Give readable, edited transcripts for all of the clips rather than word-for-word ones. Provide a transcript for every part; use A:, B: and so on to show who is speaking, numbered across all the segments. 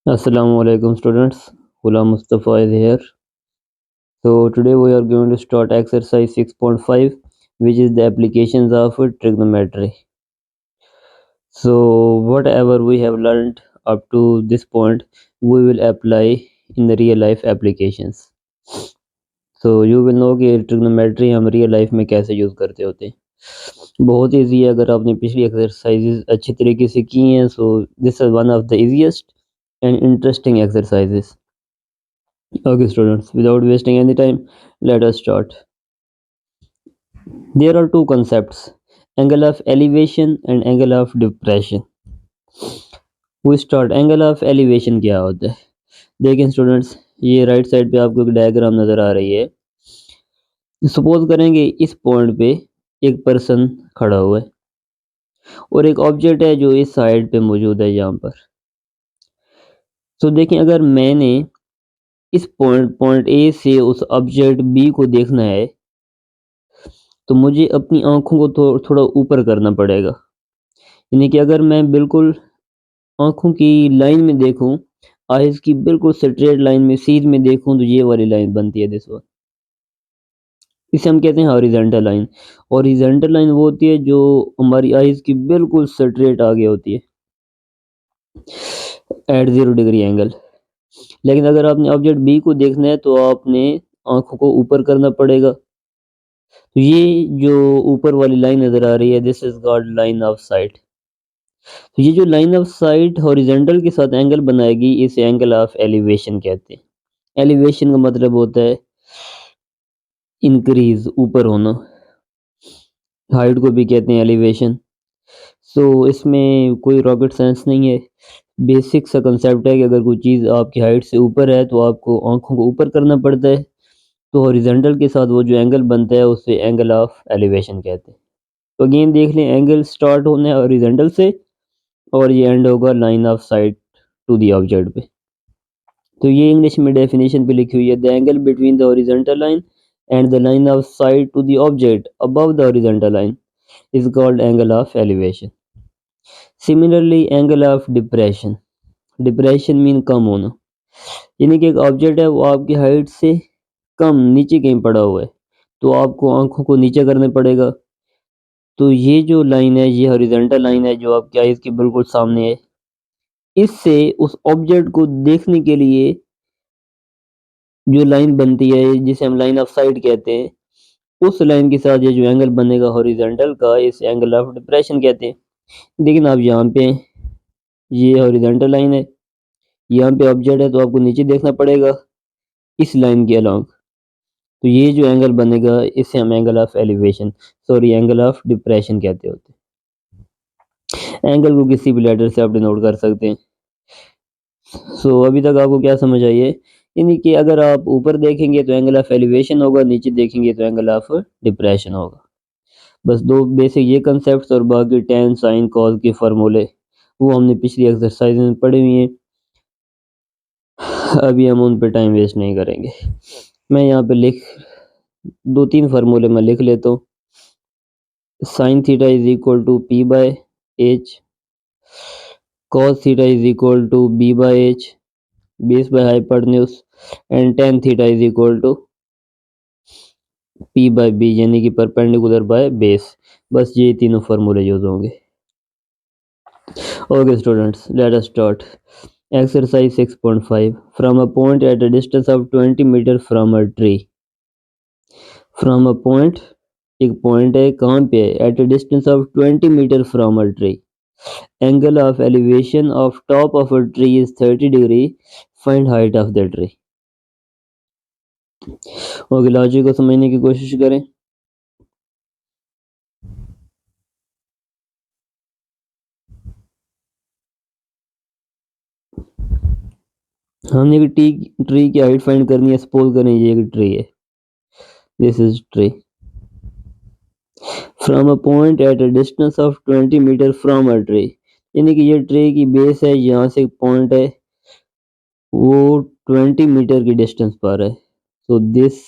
A: Assalamu alaikum students. Ghulam Mustafa is here. So today we are going to start exercise 6.5, which is the applications of trigonometry. So whatever we have learned up to this point, we will apply in the real life applications. So you will know कि trigonometry हम real life में कैसे use करते होते हैं। बहुत easy है अगर आपने पिछली एक्सरसाइजेज अच्छी तरीके से की हैं। सो this is one of the easiest and interesting exercises. Okay, students, without wasting any time, let us start. There are two concepts, angle of elevation and angle of depression. We start angle of elevation क्या होता है? देखें students, ये right side पे आपको एक diagram नज़र आ रही है। सपोज करेंगे इस पॉइंट पे एक पर्सन खड़ा हुआ है और एक ऑब्जेक्ट है जो इस साइड पे मौजूद है यहाँ पर। तो देखें, अगर मैंने इस पॉइंट ए से उस ऑब्जेक्ट बी को देखना है तो मुझे अपनी आंखों को थोड़ा ऊपर करना पड़ेगा। यानी कि अगर मैं बिल्कुल आंखों की लाइन में देखूं, आइज की बिल्कुल स्ट्रेट लाइन में सीध में देखूं, तो ये वाली लाइन बनती है दिस वन। इसे हम कहते हैं हॉरिजॉन्टल लाइन। हॉरिजॉन्टल लाइन वो होती है जो हमारी आइज की बिल्कुल स्ट्रेट आगे होती है एट 0 डिग्री एंगल। लेकिन अगर आपने ऑब्जेक्ट बी को देखना है तो आपने आंखों को ऊपर करना पड़ेगा। तो ये जो ऊपर वाली लाइन नजर आ रही है, this is called line of site. तो ये जो लाइन ऑफ साइट हॉरिजॉन्टल के साथ एंगल बनाएगी, इसे एंगल ऑफ एलिवेशन कहते हैं। एलिवेशन का मतलब होता है इंक्रीज, ऊपर होना। हाइट को भी कहते हैं एलिवेशन। सो इसमें कोई रॉकेट साइंस नहीं है। बेसिक सा कंसेप्ट है कि अगर कोई चीज़ आपकी हाइट से ऊपर है तो आपको आंखों को ऊपर करना पड़ता है। तो हॉरिजॉन्टल के साथ वो जो एंगल बनता है उसे एंगल ऑफ एलिवेशन कहते हैं। तो अगेन देख लें, एंगल स्टार्ट होना है हॉरिजॉन्टल से और ये एंड होगा line of sight to the object पे। तो ये इंग्लिश में डेफिनेशन पे लिखी हुई है, the angle between the horizontal line and the line of sight to the object above the horizontal line is called angle of elevation. Similarly angle of depression, depression mean कम होना। यानी कि एक ऑब्जेक्ट है वो आपकी हाइट से कम नीचे कहीं पड़ा हुआ है तो आपको आंखों को नीचे करने पड़ेगा। तो ये जो लाइन है, ये हॉरिजॉन्टल लाइन है जो आपकी आइज के बिल्कुल सामने है। इससे उस ऑब्जेक्ट को देखने के लिए जो लाइन बनती है, जिसे हम लाइन ऑफ साइट कहते हैं, उस लाइन के साथ ये जो एंगल बनेगा हॉरिजॉन्टल का, इस एंगल ऑफ डिप्रेशन कहते हैं। लेकिन आप यहाँ पे, ये हॉरिजॉन्टल लाइन है, यहाँ पे ऑब्जेक्ट है तो आपको नीचे देखना पड़ेगा इस लाइन के अलॉन्ग। तो ये जो एंगल बनेगा इसे हम angle of elevation, sorry angle of depression कहते होते हैं। एंगल को किसी भी लेटर से आप डिनोट कर सकते हैं। सो अभी तक आपको क्या समझ आई है? यानी कि अगर आप ऊपर देखेंगे तो एंगल ऑफ एलिवेशन होगा, नीचे देखेंगे तो एंगल ऑफ डिप्रेशन होगा। बस दो बेसिक ये कंसेप्ट, और बाकी टेन साइन कॉस के फार्मूले वो हमने पिछली एक्सरसाइज में पढ़े हुए हैं। अभी हम उन पे टाइम वेस्ट नहीं करेंगे। मैं यहाँ पे दो तीन फार्मूले मैं लिख लेता हूँ। Sine theta is equal to P by H, cos theta is equal to B by H, base by hypotenuse, and tan theta is equal to P by B, यानी कि परपेंडिकुलर बाय बेस। बस ये तीनों फार्मूले use होंगे। Okay students, let us start. Exercise 6.5. From a point at a distance of 20 meter from a tree. From a point, एक point है कहाँ पे है? At a distance of 20 meter from a tree. Angle of elevation of top of a tree is 30 degree. Find height of the tree. Okay, logic को समझने की कोशिश करें। हमने एक ट्री की हाइट फाइंड करनी है। सपोज करें ये एक ट्री है, this is tree. From a point at a distance of 20 metre from a tree, यानी कि ये ट्री की बेस है, यहाँ से एक पॉइंट है वो 20 मीटर की डिस्टेंस पर है। So this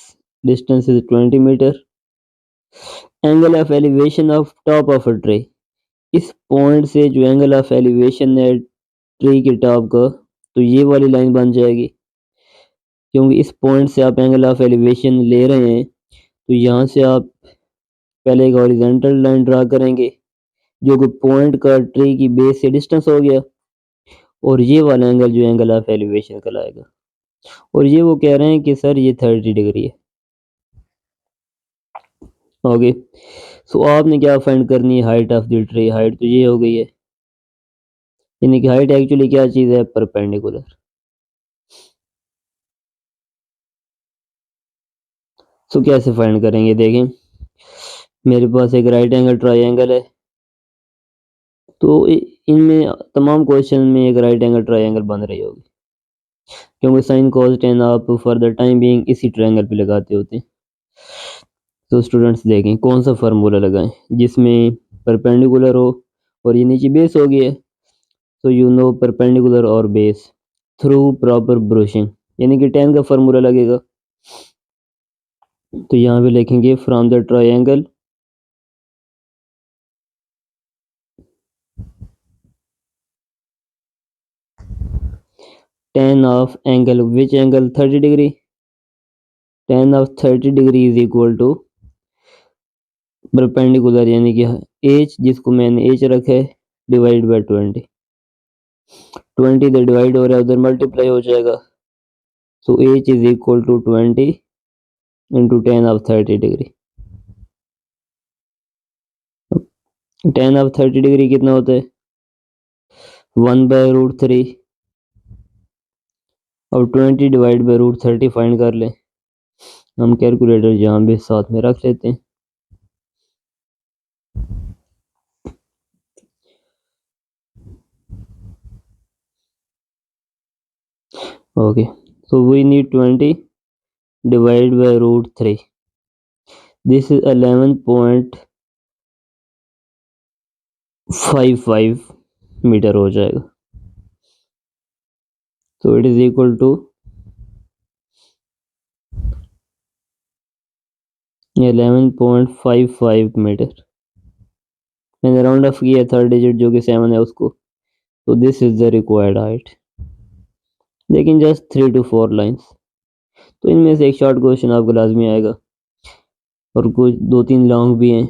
A: distance is 20 metre. Angle of elevation of top of a tree, इस पॉइंट से जो एंगल ऑफ एलिवेशन है ट्री के टॉप का, तो ये वाली लाइन बन जाएगी, क्योंकि इस पॉइंट से आप एंगल ऑफ एलिवेशन ले रहे हैं। तो यहाँ से आप पहले एक हॉरिजॉन्टल लाइन ड्रा करेंगे जो कि पॉइंट का ट्री की बेस से डिस्टेंस हो गया, और ये वाला एंगल जो एंगल ऑफ एलिवेशन कहलाएगा। और ये वो कह रहे हैं कि सर ये 30 डिग्री है। ओके, सो आपने क्या फाइंड करनी है, height of the tree. Height तो ये हो गई है, यानी कि हाइट एक्चुअली क्या चीज़ है, परपेंडिकुलर। सो कैसे फाइंड करेंगे, देखें मेरे पास एक राइट एंगल ट्रायंगल है, तो इनमें तमाम क्वेश्चन में एक राइट एंगल ट्रायंगल बन रही होगी, क्योंकि साइन कॉस टेन आप फॉर द टाइम बीइंग इसी ट्रायंगल पे लगाते होते हैं। तो स्टूडेंट्स देखें कौन सा फार्मूला लगाएं जिसमें परपेंडिकुलर हो और ये नीचे बेस हो गया है। तो यू नो परपेंडिकुलर और बेस थ्रू प्रॉपर ब्रूशिंग, यानी कि टेन का फार्मूला लगेगा। तो यहाँ पे लिखेंगे from the triangle tan of angle, which angle, 30 degree, tan of 30 degree is equal to perpendicular, यानी कि h जिसको मैंने h रखा है डिवाइड बाय 20। 20 इधर डिवाइड हो रहा है, उधर मल्टीप्लाई हो जाएगा। So h is equal to 20 into tan of 30 degree. tan of 30 degree कितना होता है, 1/√3। अब 20 डिवाइड बाय √30 फाइंड कर लें। हम कैलकुलेटर यहाँ भी साथ में रख लेते हैं। Okay, so we need 20 divided by √3. This is 11.55 metre हो जाएगा। तो it is equal to 11.55 metre. मैंने राउंड ऑफ किया थर्ड डिजिट जो कि 7 है उसको। तो this is the required height, लेकिन जस्ट 3 to 4 लाइन्स। तो इनमें से एक शॉर्ट क्वेश्चन आपको लाजमी आएगा और कुछ 2-3 लॉन्ग भी हैं।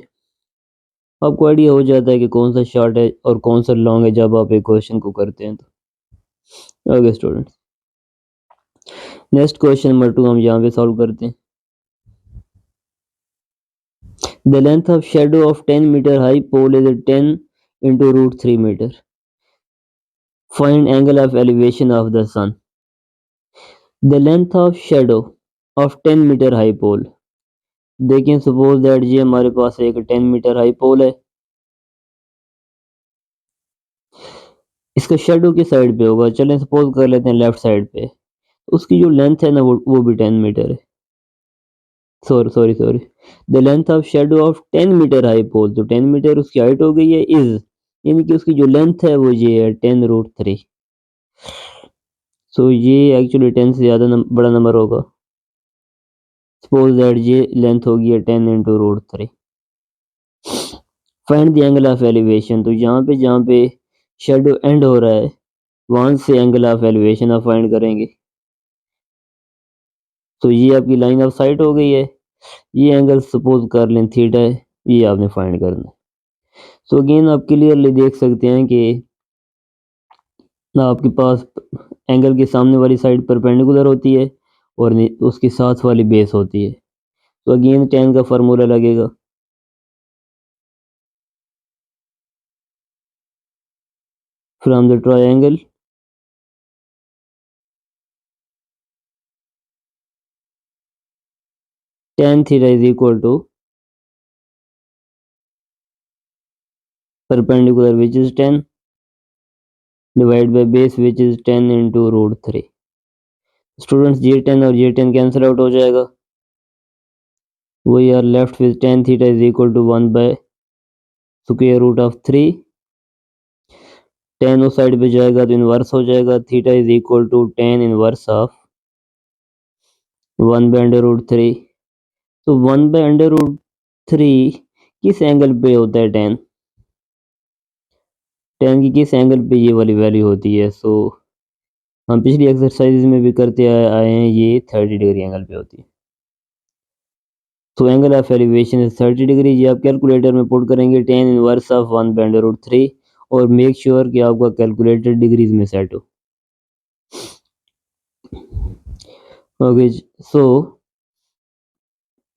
A: आपको आइडिया हो जाता है कि कौन सा शॉर्ट है और कौन सा लॉन्ग है जब आप एक क्वेश्चन को करते हैं। तो okay students, next question number 2 हम यहाँ पे सॉल्व करते हैं। The length of shadow of 10 meter high pole is 10 into √3 meter. Find angle of elevation of the sun. The length of shadow of 10 meter high pole. देखिए suppose that ये हमारे पास एक 10 metre high पोल है, इसका shadow किस side पे होगा, चलें सपोज कर लेते हैं लेफ्ट साइड पे। उसकी जो लेंथ है ना वो भी 10 मीटर है। Sorry the length of shadow of 10 metre high pole, तो 10 मीटर उसकी हाइट हो गई है, इज यानी कि उसकी जो लेंथ है वो ये है 10√3। सो ये एक्चुअली 10 से ज़्यादा बड़ा नंबर होगा। सपोज दैट ये लेंथ होगी है 10 into √3। Find the angle of elevation, तो यहाँ पे जहाँ पे शेडो एंड हो रहा है वहाँ से एंगल ऑफ एलिवेशन आप फाइंड करेंगे। तो ये आपकी लाइन ऑफ साइट हो गई है, ये एंगल सपोज कर लें थीटा है, ये आपने फाइंड करना है। सो अगेन आप क्लियरली देख सकते हैं कि ना आपके पास एंगल के सामने वाली साइड परपेंडिकुलर होती है और उसके साथ वाली बेस होती है। तो अगेन tan का फार्मूला लगेगा, from the triangle tan theta is equal to perpendicular which is 10 divide by base which is 10 into √3। Students ये 10 और ये 10 कैंसिल आउट हो जाएगा, we are left with tan theta is equal to 1/√3। 10 उस side पे जाएगा तो इनवर्स हो जाएगा, theta is equal to tan inverse of 1/√3। तो 1/√3 किस एंगल पे होता है, tan की किस एंगल पे ये वाली वैल्यू होती है। सो हम पिछली एक्सरसाइज में भी करते आए हैं, ये 30 डिग्री एंगल पे होती है। तो angle of elevation is 30 degree. ये आप कैलकुलेटर में पुट करेंगे 10 इनवर्स ऑफ 1/√3 और मेक श्योर कि आपका कैलकुलेटर डिग्रीज में सेट हो। ओके, सो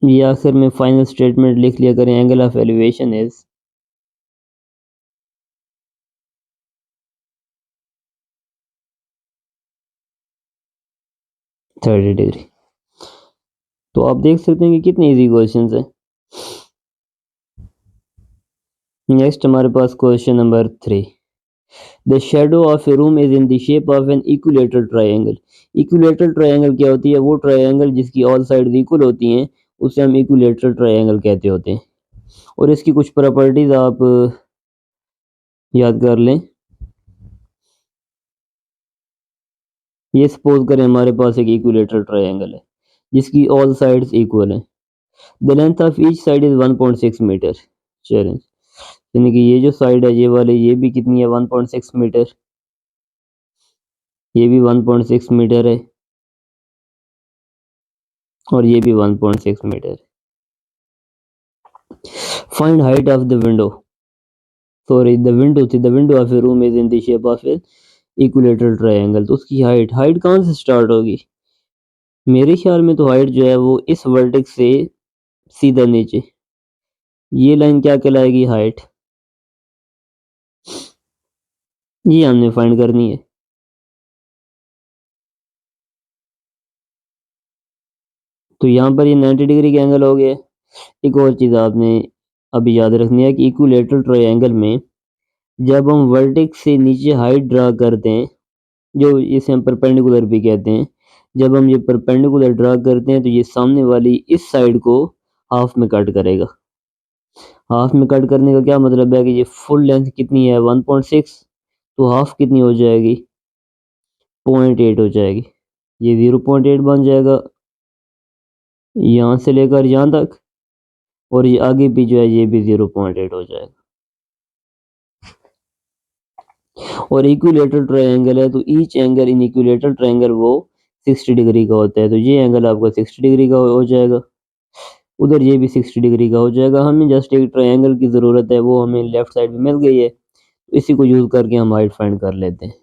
A: ये आखिर में फाइनल स्टेटमेंट लिख लिया करें, angle of elevation is 30 degree. तो आप देख सकते हैं कि कितने इजी क्वेश्चंस हैं। नेक्स्ट हमारे पास question number 3। The shadow of a room is in the shape of an equilateral triangle. Equilateral triangle क्या होती है? वो ट्रायंगल जिसकी ऑल साइड्स इक्वल होती हैं उसे हम इक्विलेटरल ट्रायंगल कहते होते हैं। और इसकी कुछ प्रॉपर्टीज आप याद कर लें। ये सपोज करें हमारे पास एक इक्विलेटरल ट्रायंगल है जिसकी ऑल साइड्स इक्वल हैं। The length of each side is 1.6 metre. चलें, यानी कि ये जो साइड है ये वाले, ये भी कितनी है? 1.6 मीटर। ये भी 1.6 मीटर है और ये भी 1.6 metre. Find height of the window, sorry the window थी, the window of a room is in the shape of a equilateral triangle. तो उसकी हाइट कहाँ से स्टार्ट होगी? मेरे ख्याल में तो हाइट जो है वो इस वर्टेक्स से सीधा नीचे, ये लाइन क्या कहलाएगी? हाइट। ये हमने फाइंड करनी है। तो यहाँ पर ये 90 डिग्री का एंगल हो गया। एक और चीज़ आपने अभी याद रखनी है कि इक्विलेटरल ट्रायंगल में जब हम वर्टेक्स से नीचे हाइट ड्रा करते हैं, जो इसे हम परपेंडिकुलर भी कहते हैं, जब हम ये परपेंडिकुलर ड्रा करते हैं तो ये सामने वाली इस साइड को हाफ में कट करेगा। हाफ में कट करने का क्या मतलब है कि ये फुल लेंथ कितनी है? 1.6, तो हाफ कितनी हो जाएगी? 0.8 हो जाएगी। ये 0.8 बन जाएगा यहाँ से लेकर यहाँ तक, और ये आगे भी जो है ये भी 0.8 हो जाएगा। और इक्विलेटरल ट्रायंगल है तो each angle in equilateral triangle वो 60 डिग्री का होता है। तो ये एंगल आपका 60 डिग्री का हो जाएगा, उधर ये भी 60 डिग्री का हो जाएगा। हमें जस्ट एक ट्रायंगल की ज़रूरत है, वो हमें लेफ्ट साइड में मिल गई है, इसी को यूज़ करके हम हाइट फाइंड कर लेते हैं।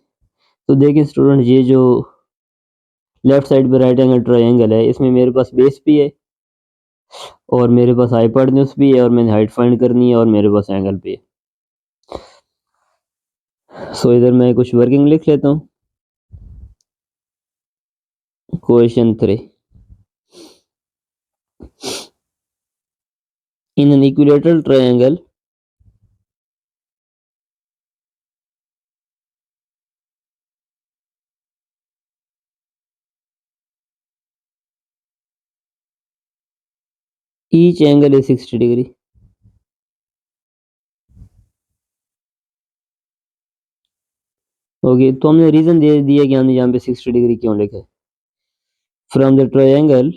A: तो देखिए स्टूडेंट, ये जो लेफ्ट साइड पे राइट एंगल ट्रायंगल है इसमें मेरे पास बेस भी है और मेरे पास हाइपोटेन्यूज भी है और मैंने हाइट फाइंड करनी है और मेरे पास एंगल भी है। सो इधर मैं कुछ वर्किंग लिख लेता हूँ। Question 3। In an equilateral triangle each angle is 60 degree. Okay, तो हमने रीजन दे दिया कि हमने यहाँ पे 60 डिग्री क्यों लिखा है। फ्रॉम द ट्रायंगल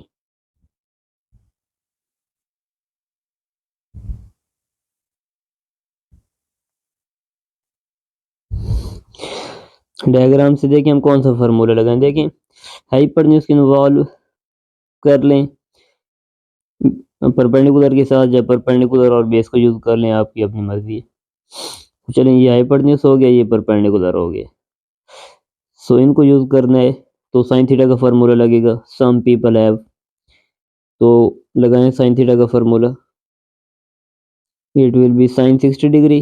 A: डायग्राम से देखें हम कौन सा फार्मूला लगाएं। देखें, हाइपोटेन्यूज इन्वॉल्व कर लें परपेंडिकुलर के साथ, या परपेंडिकुलर और बेस को यूज कर लें, आपकी अपनी मर्जी है। चलें, ये हाइपोटेन्यूज हो गया, ये परपेंडिकुलर हो गया। सो इनको यूज करना है तो साइन थीटा का फार्मूला लगेगा। सम पीपल हैव, तो लगाएं साइन थीटा का formula. It will be sine 60 degree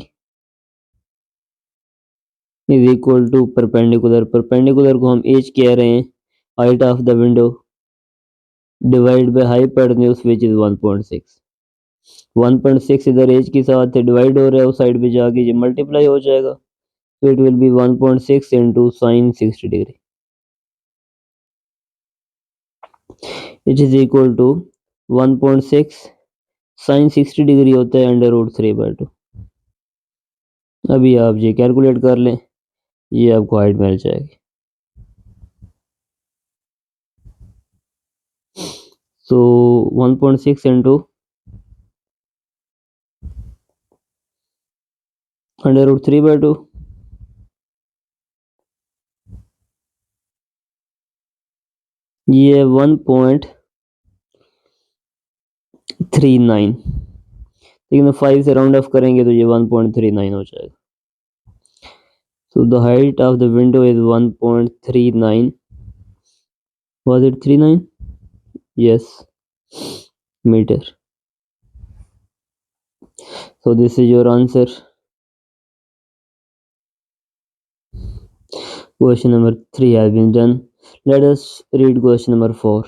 A: is equal to perpendicular. Perpendicular को हम एच कह रहे हैं, height of the window divide by hypotenuse which is 1.6। 1.6 इधर एज के साथ डिवाइड हो रहा है, उस साइड पे जाके ये मल्टीप्लाई हो जाएगा। तो it will be 1.6 into sine 60 degree, it is equal to 1.6 sine 60 degree होता है √3/2। अभी आप ये कैलकुलेट कर लें, ये आपको हाइट मिल जाएगी। सो 1.6 इंटू √3/2 ये 1.39, लेकिन 5 से राउंड ऑफ करेंगे तो ये 1.39 हो जाएगा। So the height of the window is 1.39. Was it 39? Yes, meter. So this is your answer. Question number 3 has been done. Let us read question number 4.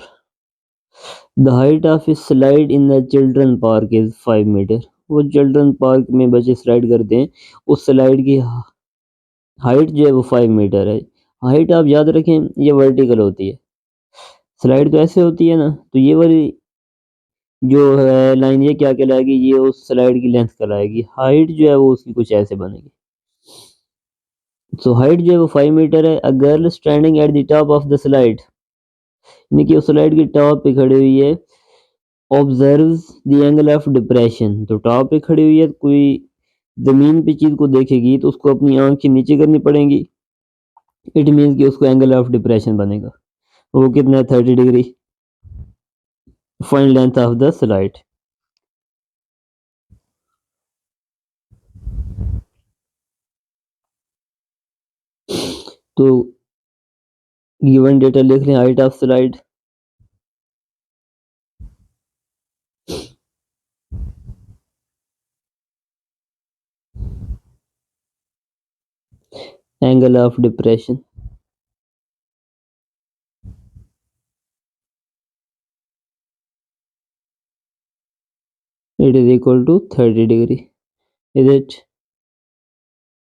A: The height of a slide in the children park is 5 meter. वो children park में बच्चे slide करते हैं, उस slide की height जो है वो 5 मीटर है। हाइट आप याद रखें ये वर्टिकल होती है, स्लाइड तो ऐसे होती है ना, तो ये वाली जो है लाइन ये क्या कहलाएगी, ये उस स्लाइड की लेंथ कहलाएगी। हाइट जो है वो उसकी कुछ ऐसे बनेगी। सो हाइट जो है वो 5 मीटर है। A girl standing at the top of the slide, यानी कि उस स्लाइड की टॉप पे खड़ी हुई है। Observes the angle of depression, तो टॉप पे खड़ी हुई है, कोई जमीन पे चीज को देखेगी तो उसको अपनी आंख के नीचे करनी पड़ेगी। इट मीन्स कि उसको एंगल ऑफ डिप्रेशन बनेगा। वो कितना है, 30 degree. Find length of the slide. तो गिवन डेटा लिख लें, height of slide angle of depression, it is equal to 30 degree, is it?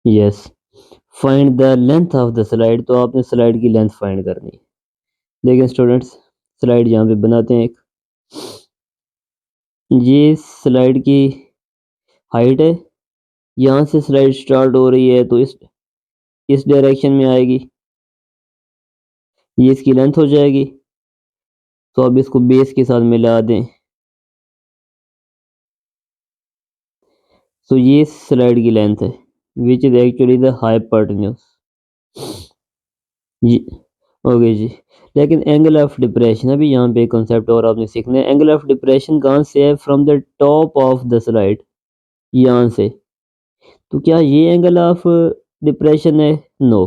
A: Yes. Find the length of the slide, तो आपने slide की लेंथ फाइंड करनी है। देखिए students, slide यहाँ पे बनाते हैं एक, ये स्लाइड की हाइट है, यहाँ से स्लाइड स्टार्ट हो रही है तो इस डायरेक्शन में आएगी, ये इसकी लेंथ हो जाएगी। तो अब इसको बेस के साथ मिला दें, तो ये स्लाइड की लेंथ है, which is actually the hypotenuse. जी ओके जी। लेकिन एंगल ऑफ डिप्रेशन, अभी यहाँ पे कॉन्सेप्ट और आपने सीखना है। एंगल ऑफ डिप्रेशन कहाँ से है, from the top of the slide, यहाँ से। तो क्या ये एंगल ऑफ डिप्रेशन है? नो।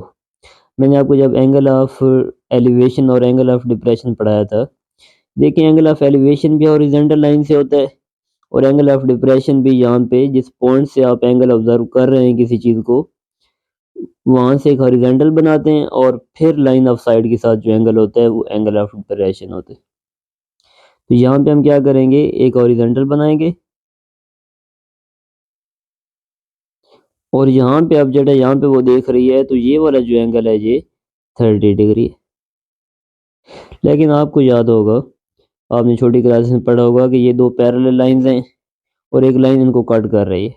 A: मैंने आपको जब एंगल ऑफ एलिवेशन और एंगल ऑफ डिप्रेशन पढ़ाया था, देखिए एंगल ऑफ एलिवेशन भी हॉरिजॉन्टल लाइन से होता है, और एंगल ऑफ डिप्रेशन भी यहाँ पे जिस पॉइंट से आप एंगल ऑब्जर्व कर रहे हैं किसी चीज़ को, वहां से एक हॉरिजॉन्टल बनाते हैं, और फिर लाइन ऑफ साइड के साथ जो एंगल होता है वो एंगल ऑफ डिप्रेशन होता है। तो यहाँ पे हम क्या करेंगे, एक हॉरिजॉन्टल बनाएंगे, और यहाँ पे ऑब्जेक्ट है, यहाँ पे वो देख रही है, तो ये वाला जो एंगल है ये 30 डिग्री है। लेकिन आपको याद होगा, आपने छोटी क्लासेस में पढ़ा होगा कि ये दो पैरेलल लाइंस हैं और एक लाइन इनको कट कर रही है।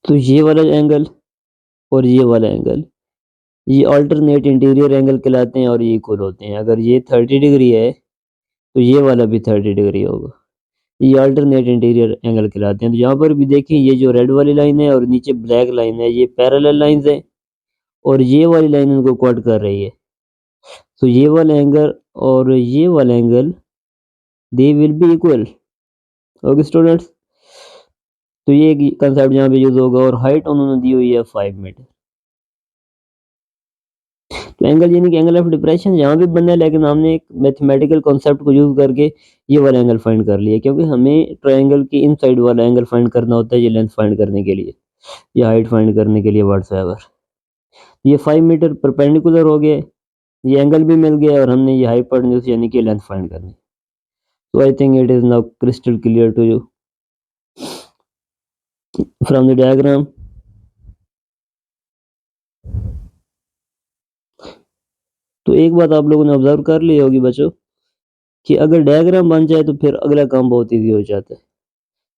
A: तो ये वाला एंगल और ये वाला एंगल, ये अल्टरनेट इंटीरियर एंगल कहलाते हैं और ये इक्वल होते हैं। अगर ये 30 डिग्री है तो ये वाला भी 30 डिग्री होगा, ये अल्टरनेट इंटीरियर एंगल कहलाते हैं। तो यहाँ पर भी देखिए, ये जो रेड वाली लाइन है और नीचे ब्लैक लाइन है, ये पैरेलल लाइंस हैं, और ये वाली लाइन इनको कट कर रही है। तो ये वाला एंगल और ये वाला angle, they will be equal. Okay students, तो ये कंसेप्ट यहाँ पे यूज होगा, और हाइट उन्होंने दी हुई है 5 मीटर। तो एंगल यानी कि एंगल ऑफ डिप्रेशन यहाँ भी बनना है, लेकिन हमने एक मैथमेटिकल कॉन्सेप्ट को यूज करके ये वाला एंगल फाइंड कर लिया, क्योंकि हमें ट्रायंगल के इनसाइड वाला एंगल फाइंड करना होता है, ये लेंथ फाइंड करने के लिए, या हाइट फाइंड करने के लिए, व्हाटसएवर। ये 5 मीटर परपेंडिकुलर हो गया, ये एंगल भी मिल गया, और हमने ये हाइपोटेन्यूज यानी कि लेंथ फाइंड करनी। तो I think it is now crystal clear to you from the diagram. तो एक बात आप लोगों ने ऑब्जर्व कर ली होगी बच्चों, कि अगर डायग्राम बन जाए तो फिर अगला काम बहुत ईजी हो जाता है।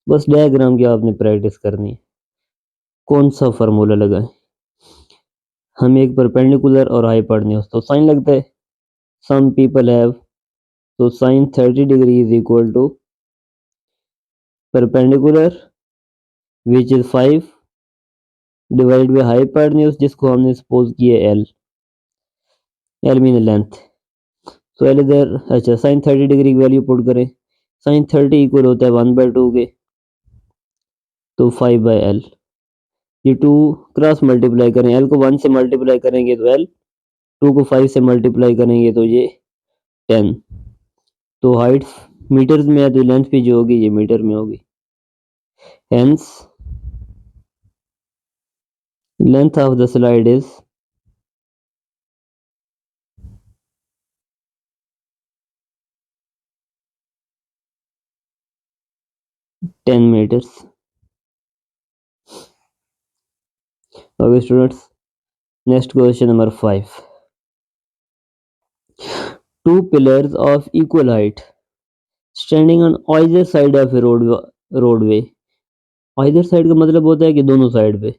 A: बस डायग्राम की आपने प्रैक्टिस करनी है। कौन सा फार्मूला लगाएं, हमें एक परपेंडिकुलर और हाइपोटेन्यूज, तो साइन लगता है। सम पीपल हैव, तो sine 30 degree is equal to perpendicular which is 5 divide by hypotenuse, जिसको हमने सपोज किया एल, एल मीन लेंथ। तो पहले इधर अच्छा साइन 30 डिग्री की वैल्यू पुट करें। साइन 30 इक्वल होता है 1/2 के, तो 5/l। ये 2 क्रॉस मल्टीप्लाई करें, l को 1 से मल्टीप्लाई करेंगे तो l, 2 को 5 से मल्टीप्लाई करेंगे तो ये 10। तो हाइट मीटर्स में है तो लेंथ भी जो होगी ये मीटर में होगी। Hence length of the slide is 10 meters। Okay students, next question number 5. Two pillars of equal height standing on either side of a roadway। either side का मतलब होता है कि दोनों साइड पे,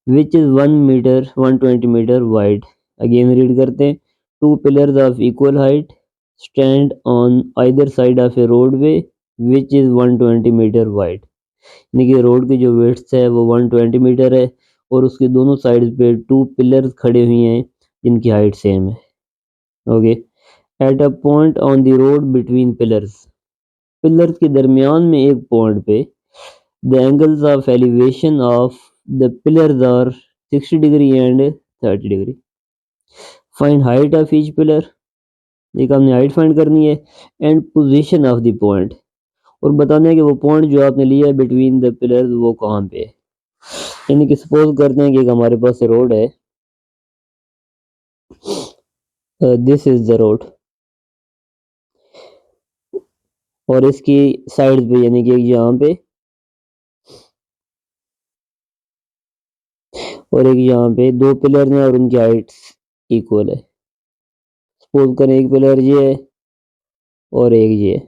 A: which is 1 meter 120 meter wide। again read करते हैं, two pillars of equal height stand on either side of a roadway which is 120 meter wide। यानी कि रोड की जो विड्थ है वो 120 मीटर है और उसके दोनों साइड पे 2 पिलर्स खड़े हुए हैं जिनकी हाइट सेम है। Okay, at a point on the road between pillars, pillars के दरमियान में एक पॉइंट पे the angles of elevation of the pillars are 60 degree and 30 degree. Find height of each pillar, एक हमने हाइट फाइंड करनी है, and position of the point, और बताना है कि वो पॉइंट जो आपने लिया है बिटवीन द पिलर्स वो कहाँ पे है। यानी कि सपोज करते हैं कि हमारे पास रोड है, दिस इज द रोड, और इसकी साइड पे यानी कि यहाँ पे और एक यहाँ पे दो पिलर हैं और उनकी हाइट इक्वल है। सपोज करें एक पिलर ये है और एक ये है,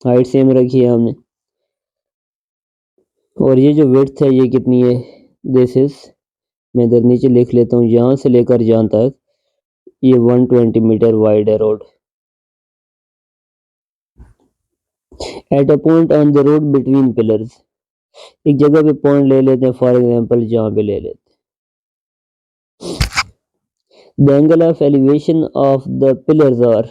A: हाइट सेम रखी है हमने, और ये जो विड्थ है ये कितनी है, दिस इज, मैं इधर नीचे लिख लेता हूँ, यहाँ से लेकर यहाँ तक ये 120 मीटर वाइड है road. Eight a point on the road between pillars, एक जगह पे पॉइंट ले लेते हैं, फॉर एग्जांपल जहाँ पे ले लेते हैं। The angle of elevation of the pillars are,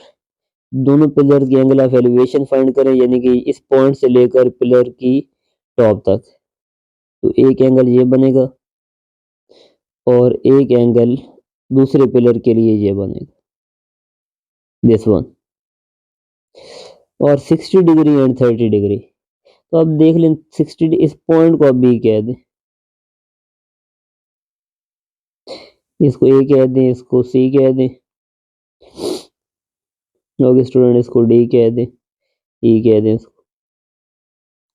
A: दोनों पिलर की एंगल ऑफ एलिवेशन फाइंड करें, यानी कि इस पॉइंट से लेकर पिलर की टॉप तक। तो एक एंगल ये बनेगा और एक एंगल दूसरे पिलर के लिए ये बनेगा, दिस वन, और 60 डिग्री एंड 30 डिग्री। तो अब देख लें 60, इस पॉइंट को अब बी कह दें, इसको ए कह दें, इसको सी कह दें, ओके स्टूडेंट, इसको डी कह दें, ई कह दें, इसको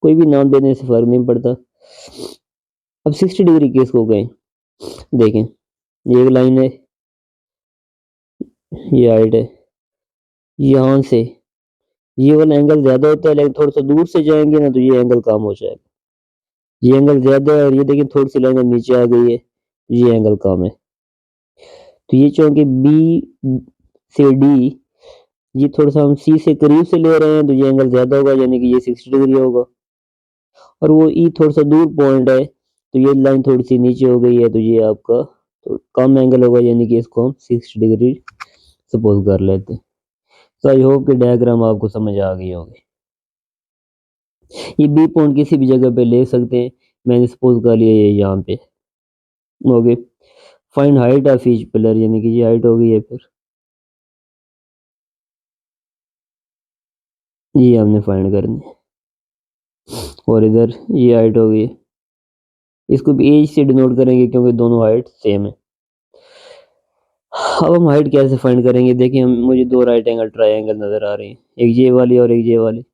A: कोई भी नाम देने से फर्क नहीं पड़ता। अब 60 डिग्री किसको कहें, देखें ये एक लाइन है, ये हाइट है, यहाँ से ये वाला एंगल ज्यादा होता है, लेकिन थोड़ा सा दूर से जाएंगे ना तो ये एंगल कम हो जाएगा। ये एंगल ज्यादा है और ये देखिए थोड़ी सी लाइन नीचे आ गई है, ये एंगल कम है। तो ये चूंकि बी से डी, ये थोड़ा सा हम सी से करीब से ले रहे हैं तो ये एंगल ज्यादा होगा, यानी कि ये 60 डिग्री होगा, और वो ई थोड़ा सा दूर पॉइंट है तो ये लाइन थोड़ी सी नीचे हो गई है तो ये आपका तो कम एंगल होगा, यानी कि इसको हम 60 डिग्री सपोज कर लेते हैं। तो आई होप कि डायग्राम आपको समझ आ गई होगी। ये बी पॉइंट किसी भी जगह पे ले सकते हैं, मैंने सपोज कर लिया ये यहाँ पे। Okay, find height of each pillar, यानी कि ये हाइट हो गई है, फिर ये हमने फाइंड करनी है, और इधर ये हाइट हो गई है, इसको भी एज से डिनोट करेंगे क्योंकि दोनों हाइट सेम है। अब हम हाइट कैसे फाइंड करेंगे, देखिए हम मुझे दो राइट एंगल ट्रायंगल नजर आ रही हैं, एक ये वाली और एक ये वाली।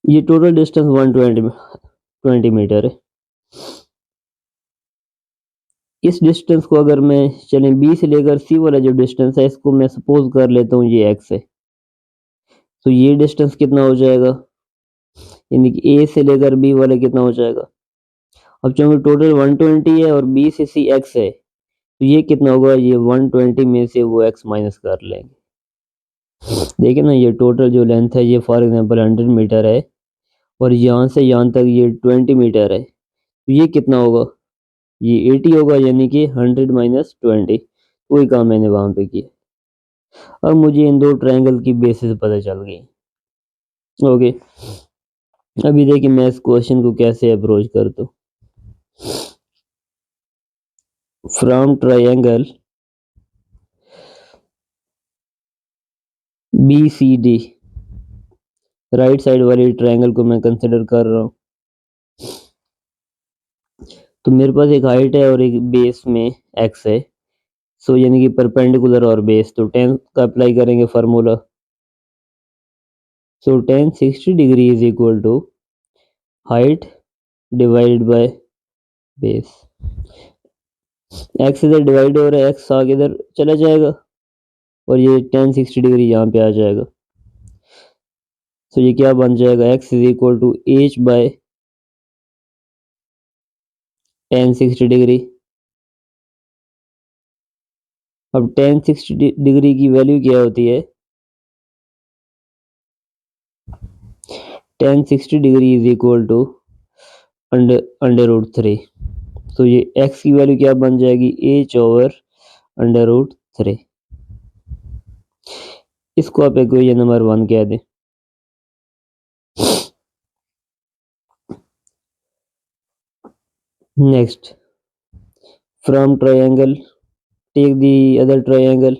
A: ये टोटल डिस्टेंस 120 मीटर है। इस डिस्टेंस को अगर मैं चलें बी से लेकर सी वाला जो डिस्टेंस है इसको मैं सपोज कर लेता हूँ ये एक्स है, तो ये डिस्टेंस कितना हो जाएगा, यानी कि ए से लेकर बी वाला कितना हो जाएगा। अब चूंकि टोटल 120 है और बी से सी एक्स है तो ये कितना होगा, ये 120 में से वो एक्स माइनस कर लेंगे। देखिए ना ये टोटल जो लेंथ है ये फॉर एग्जांपल 100 मीटर है और यहाँ से यहाँ तक ये 20 मीटर है, तो ये कितना होगा, ये 80 होगा, यानी कि 100 माइनस 20। वही काम मैंने वहाँ पे किया। अब मुझे इन दो ट्रायंगल की बेसिस पता चल गई। ओके, अभी देखिए मैं इस क्वेश्चन को कैसे अप्रोच करता हूँ। From triangle BCD, right side वाली ट्रायंगल को मैं कंसिडर कर रहा हूँ। तो मेरे पास एक हाइट है और एक बेस में x है, सो यानी कि परपेंडिकुलर और बेस, तो tan का अप्लाई करेंगे formula. So tan 60 degree is equal to height divide by base. x इधर डिवाइड हो रहा है, x आगे इधर चला जाएगा और ये tan 60 डिग्री यहाँ पे आ जाएगा। तो ये क्या बन जाएगा, x is equal to h by tan 60 degree. अब tan 60 डिग्री की वैल्यू क्या होती है, tan 60 degree is equal to under root 3। तो ये x की वैल्यू क्या बन जाएगी, h ओवर अंडर रूट 3। इसको आप इक्वेशन नंबर 1 कह दें। Next, from triangle take the other triangle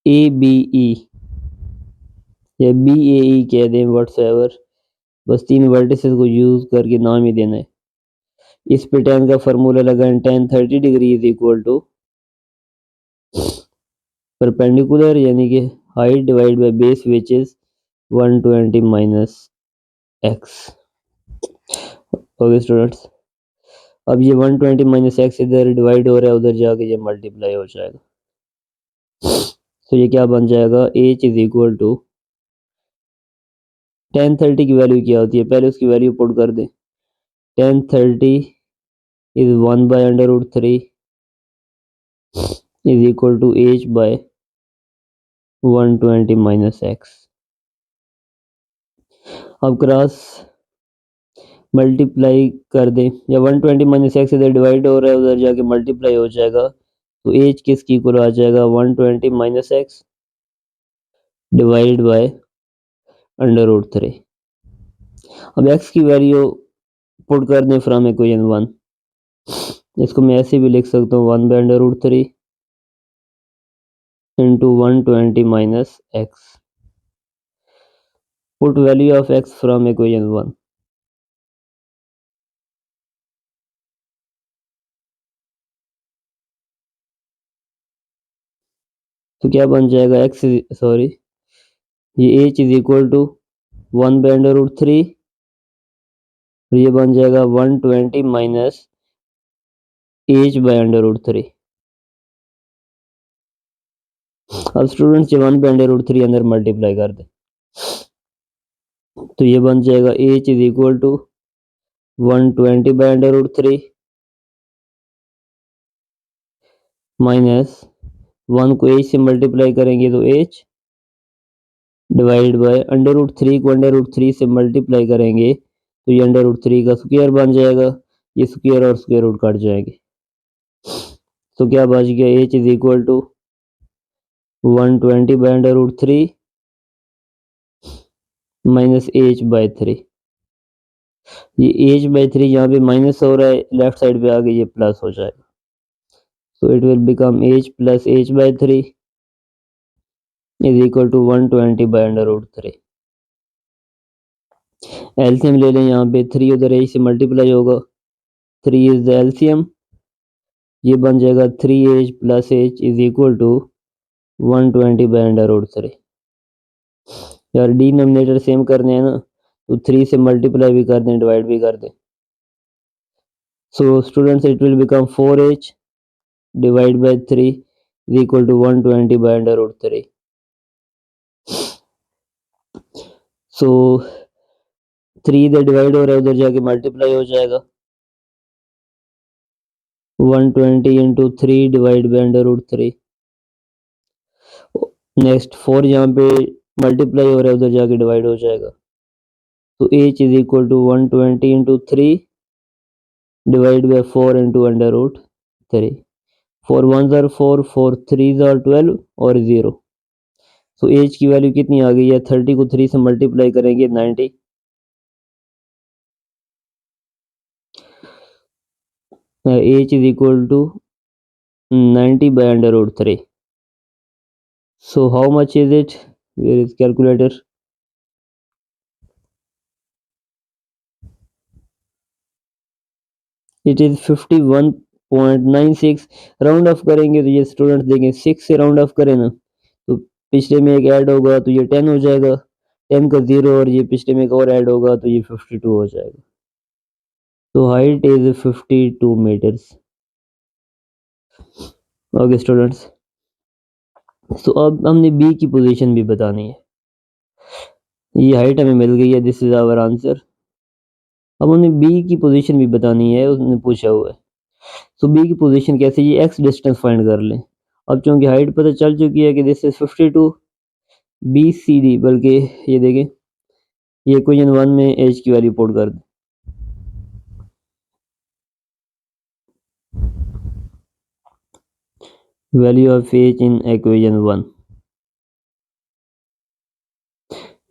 A: ABE या BAE कह दें, व्हाट्सएवर, बस 3 वर्टिसेस को यूज करके नाम ही देना है। इस पे tan का फार्मूला लगाएं, tan 30 degree is equal to perpendicular यानी कि height divide by base which is 120 minus x। Okay students, अब ये 120 माइनस एक्स इधर डिवाइड हो रहा है, उधर जाके ये मल्टीप्लाई हो जाएगा। तो ये क्या बन जाएगा, h is equal to tan 30 की वैल्यू क्या होती है, पहले उसकी वैल्यू पुट कर दें। tan 30 is 1 by under root 3 is equal to h by 120 minus x. अब क्रॉस मल्टीप्लाई कर दें, या 120 माइनस एक्स इधर डिवाइड हो रहा है, उधर जाके मल्टीप्लाई हो जाएगा। तो h किसकी इक्वल आ जाएगा, 120 minus x divide by under root 3। अब x की वैल्यू पुट कर दें फ्रॉम इक्वेशन 1। इसको मैं ऐसे भी लिख सकता हूँ, 1 by under root 3 into 120 minus x. Put value of x from equation 1। तो क्या बन जाएगा, ये h is equal to 1 by under root 3 और ये बन जाएगा 120 minus h by under root 3। अब स्टूडेंट्स ये 1 बाय अंडर रूट 3 अंदर मल्टीप्लाई कर दे, तो ये बन जाएगा h is equal to 120 by under root 3 minus 1 को h से मल्टीप्लाई करेंगे तो h divide by under root 3 को अंडर रूट 3 से मल्टीप्लाई करेंगे तो ये अंडर रूट 3 का स्क्वायर बन जाएगा, ये स्क्वायर और स्क्वायर रूट कट जाएंगे। तो क्या बच गया, h is equal to 120 by under root 3 minus h by 3। ये h बाय 3 यहाँ पे माइनस हो रहा है, लेफ्ट साइड पे आगे ये प्लस हो जाएगा। So it will become h plus h by 3 is equal to 120 by under root 3। LCM ले लें, यहाँ पे 3 उधर h से मल्टीप्लाई होगा, 3 इज द एलसीएम, ये बन जाएगा 3h plus h is equal to 120 by under root 3। यार डिनोमिनेटर सेम करने हैं ना, तो 3 से मल्टीप्लाई भी कर दें, डिवाइड भी कर दें। So students it will become 4h divide by 3 is equal to 120 by under root 3। So 3 इधर डिवाइड हो रहा है, उधर जाके मल्टीप्लाई हो जाएगा, 120 into 3 divide by under root 3। Next 4 यहाँ पे मल्टीप्लाई हो रहा है, उधर जाके डिवाइड हो जाएगा। तो h is equal to 120 into 3 divide by 4 into under root 3। 4 1s are 4, 4 3s are 12 और 0। सो एज की वैल्यू कितनी आ गई है? 30 को 3 से मल्टीप्लाई करेंगे 90। H is equal to 90 by under root 3। So how much is it? Where is calculator? It is 51.96। Round of करेंगे तो ये स्टूडेंट देखें 6 से राउंड ऑफ करें ना तो पिछले में एक ऐड होगा तो ये 10 हो जाएगा, 10 का 0 और ये पिछले में एक और ऐड होगा तो ये 52 हो जाएगा। तो height is 52 metres. Okay students, तो अब हमने बी की पोजीशन भी बतानी है। ये हाइट हमें मिल गई है, दिस इज आवर आंसर। अब हमें बी की पोजीशन भी बतानी है, उसने पूछा हुआ है। तो बी की पोजीशन कैसे? ये एक्स डिस्टेंस फाइंड कर लें। अब चूंकि हाइट पता चल चुकी है कि this is 52 B C D, बल्कि ये देखें ये इक्वेशन 1 में एच की वैल्यू पुट कर दें। Value of h in equation 1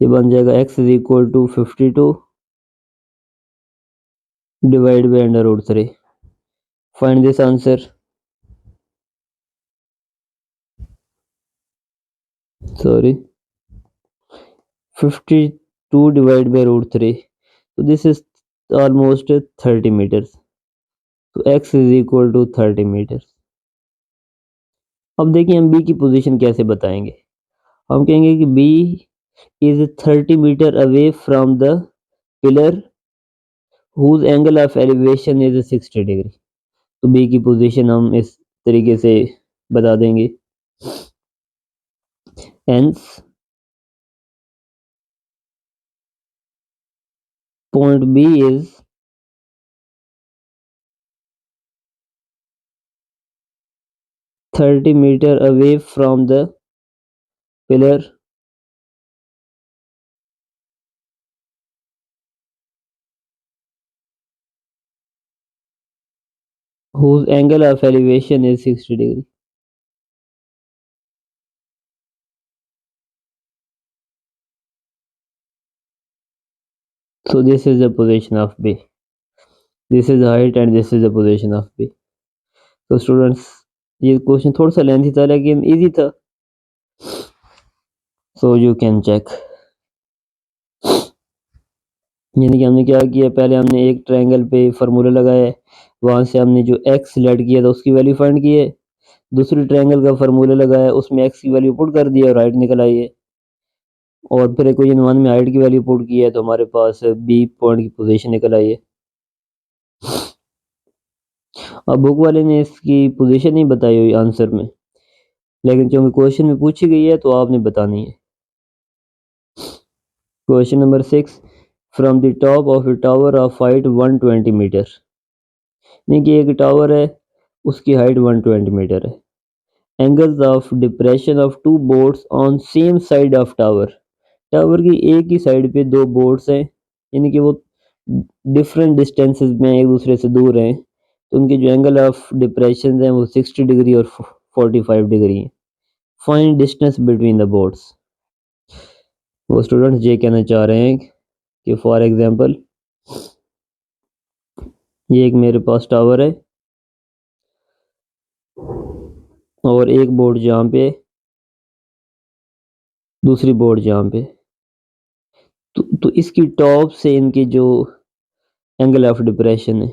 A: ये बन जाएगा x is equal to 52 divide by under root 3। Find this answer. Sorry 52 divide by root 3, तो दिस इज ऑलमोस्ट 30 मीटर्स। तो x is equal to 30 metres. अब देखिए हम b की पोजीशन कैसे बताएंगे। हम कहेंगे कि b is 30 meter away from the pillar whose angle of elevation is 60 degree। तो b की पोजीशन हम इस तरीके से बता देंगे। hence point b is 30 meter away from the pillar whose angle of elevation is 60 degree। So this is the position of b, this is the height and this is the position of b। तो students ये question थोड़ा सा lengthy था लेकिन easy था, so you can check. यानी कि हमने क्या किया, पहले हमने एक ट्रायंगल पे फार्मूला लगाया है, वहाँ से हमने जो एक्स सिलेक्ट किया था उसकी वैल्यू फाइंड की है। दूसरी ट्रायंगल का फार्मूला लगाया, उसमें एक्स की वैल्यू पुट कर दिया और हाइट निकल आई है। और फिर इक्वेशन 1 में हाइट की वैल्यू पुट की है तो हमारे पास बी पॉइंट की पोजीशन निकल आई है। अब बुक वाले ने इसकी पोजीशन नहीं बताई हुई आंसर में, लेकिन क्योंकि क्वेश्चन में पूछी गई है तो आपने बतानी है। Question number 6, from the top of a tower of height 120 metre. यानी कि एक टावर है उसकी हाइट 120 मीटर है। Angles of depression of two boards on same side of tower. Tower की एक ही साइड पे दो बोर्ड्स हैं, यानी कि वो डिफरेंट डिस्टेंसेस में एक दूसरे से दूर हैं, तो उनके जो एंगल ऑफ डिप्रेशन हैं वो 60 डिग्री और 45 डिग्री है। Find distance between the boards. वो स्टूडेंट्स ये कहना चाह रहे हैं कि फॉर एग्जांपल ये एक मेरे पास टावर है और एक बोर्ड जहाँ पे, दूसरी बोर्ड जहाँ पे, तो इसकी टॉप से इनकी जो एंगल ऑफ डिप्रेशन है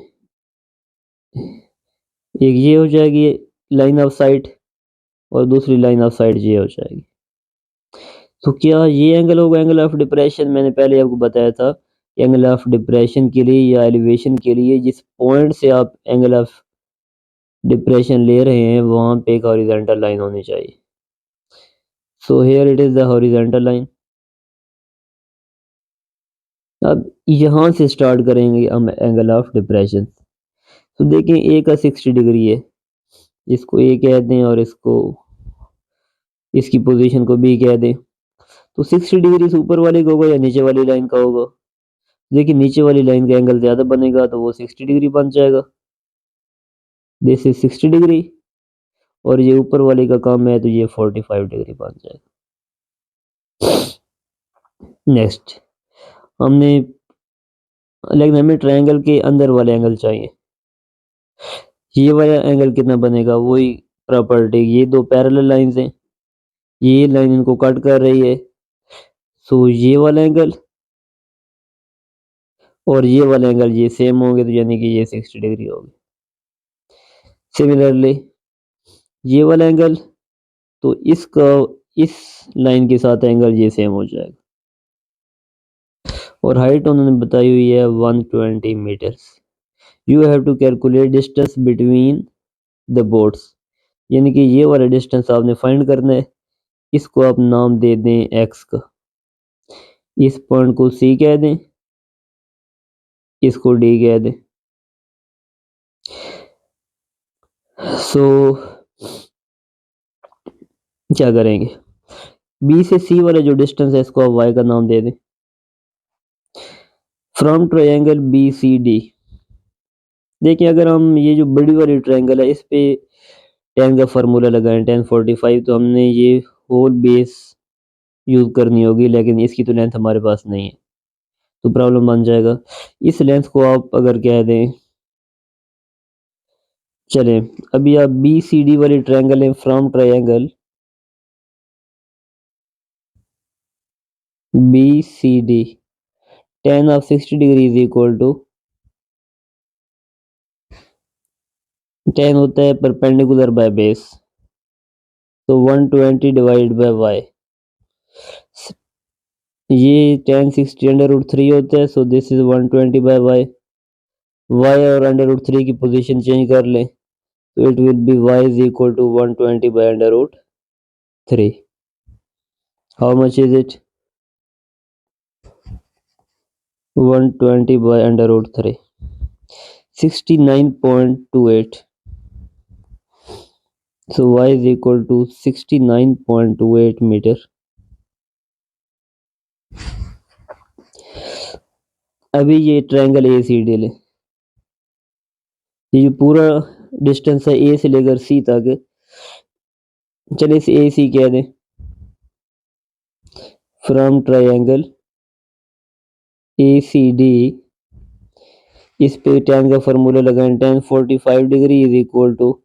A: एक ये हो जाएगी लाइन ऑफ साइट और दूसरी लाइन ऑफ साइट ये हो जाएगी। तो क्या ये एंगल होगा एंगल ऑफ डिप्रेशन? मैंने पहले आपको बताया था एंगल ऑफ डिप्रेशन के लिए या एलिवेशन के लिए जिस पॉइंट से आप एंगल ऑफ डिप्रेशन ले रहे हैं वहां पे एक हॉरिजॉन्टल लाइन होनी चाहिए। So here it is the horizontal line. अब यहाँ से स्टार्ट करेंगे हम एंगल ऑफ डिप्रेशन। तो देखें ए का 60 डिग्री है, इसको ए कह दें और इसको इसकी पोजीशन को बी कह दें। तो 60 डिग्री से ऊपर वाले का होगा या नीचे वाली लाइन का होगा? देखिए नीचे वाली लाइन का एंगल ज़्यादा बनेगा तो वो 60 डिग्री बन जाएगा। दिस इज 60 डिग्री और ये ऊपर वाले का काम है तो ये 45 डिग्री बन जाएगा। नेक्स्ट हमने लेकिन हमें ट्रायंगल के अंदर वाले एंगल चाहिए। ये वाला एंगल कितना बनेगा, वही प्रॉपर्टी, ये दो पैरेलल लाइंस हैं, ये लाइन इनको कट कर रही है, सो ये वाला एंगल और ये वाला एंगल ये सेम होंगे, तो यानी कि ये 60 डिग्री होगी। सिमिलरली ये वाला एंगल, तो इसका इस लाइन के साथ एंगल ये सेम हो जाएगा। और हाइट उन्होंने बताई हुई है 120 metres. You have to calculate distance between the boards, यानी कि ये वाला डिस्टेंस आपने फाइंड करना है। इसको आप नाम दे दें एक्स का, इस पॉइंट को सी कह दें, इसको डी कह दें। सो क्या करेंगे, बी से सी वाला जो डिस्टेंस है इसको आप वाई का नाम दे दें। From triangle B C D, देखिए अगर हम ये जो बड़ी वाली ट्रायंगल है इस पे tan का फार्मूला लगाएं tan 45, तो हमने ये होल बेस यूज करनी होगी, लेकिन इसकी तो लेंथ हमारे पास नहीं है, तो प्रॉब्लम बन जाएगा। इस लेंथ को आप अगर कह दें, चलें अभी आप बी सी डी वाली ट्रायंगल है, from triangle B C D tan of 60 degree is equal to, tan होता है परपेंडिकुलर बाय बेस, तो 120 डिवाइड बाय वाई, ये tan 60 अंडर रूट 3 होता है, so this is 120 by y. Y और under root 3 की पोजीशन चेंज कर लें, तो it will be y is equal to 120 by under root 3। How much is it, 120 by under root 3, 69.28। so y is equal to 69.28 metre. अभी ये triangle A C D ले, ये जो पूरा डिस्टेंस है ए से लेकर सी तक, चलिए इसे ए सी कह दें। From triangle A C D, इस पे tan का फार्मूला लगाएं, tan 45 degree is equal to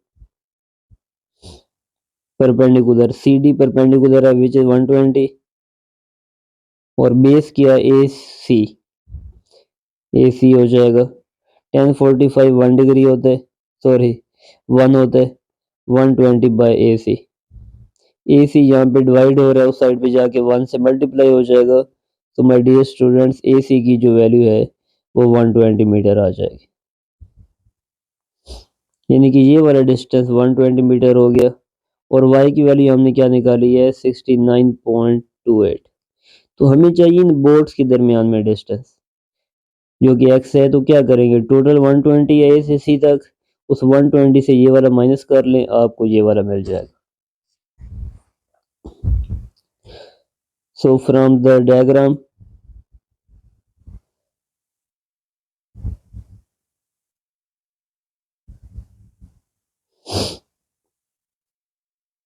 A: perpendicular C D, perpendicular है विच इज 120, और बेस किया ए सी हो जाएगा। tan 45 1 डिग्री होता है, सॉरी 1 होता है, 120 बाय ए सी यहाँ पे डिवाइड हो रहा है, उस साइड पे जाके 1 से मल्टीप्लाई हो जाएगा। तो माय डियर स्टूडेंट्स, ए सी की जो वैल्यू है वो 120 मीटर आ जाएगी, यानी कि ये वाला डिस्टेंस 120 मीटर हो गया। और y की वैल्यू हमने क्या निकाली है, 69.28। तो हमें चाहिए इन बोर्ड्स के दरमियान में डिस्टेंस जो कि x है, तो क्या करेंगे, टोटल 120 है a से c तक, उस 120 से ये वाला माइनस कर लें, आपको ये वाला मिल जाएगा। So from the diagram,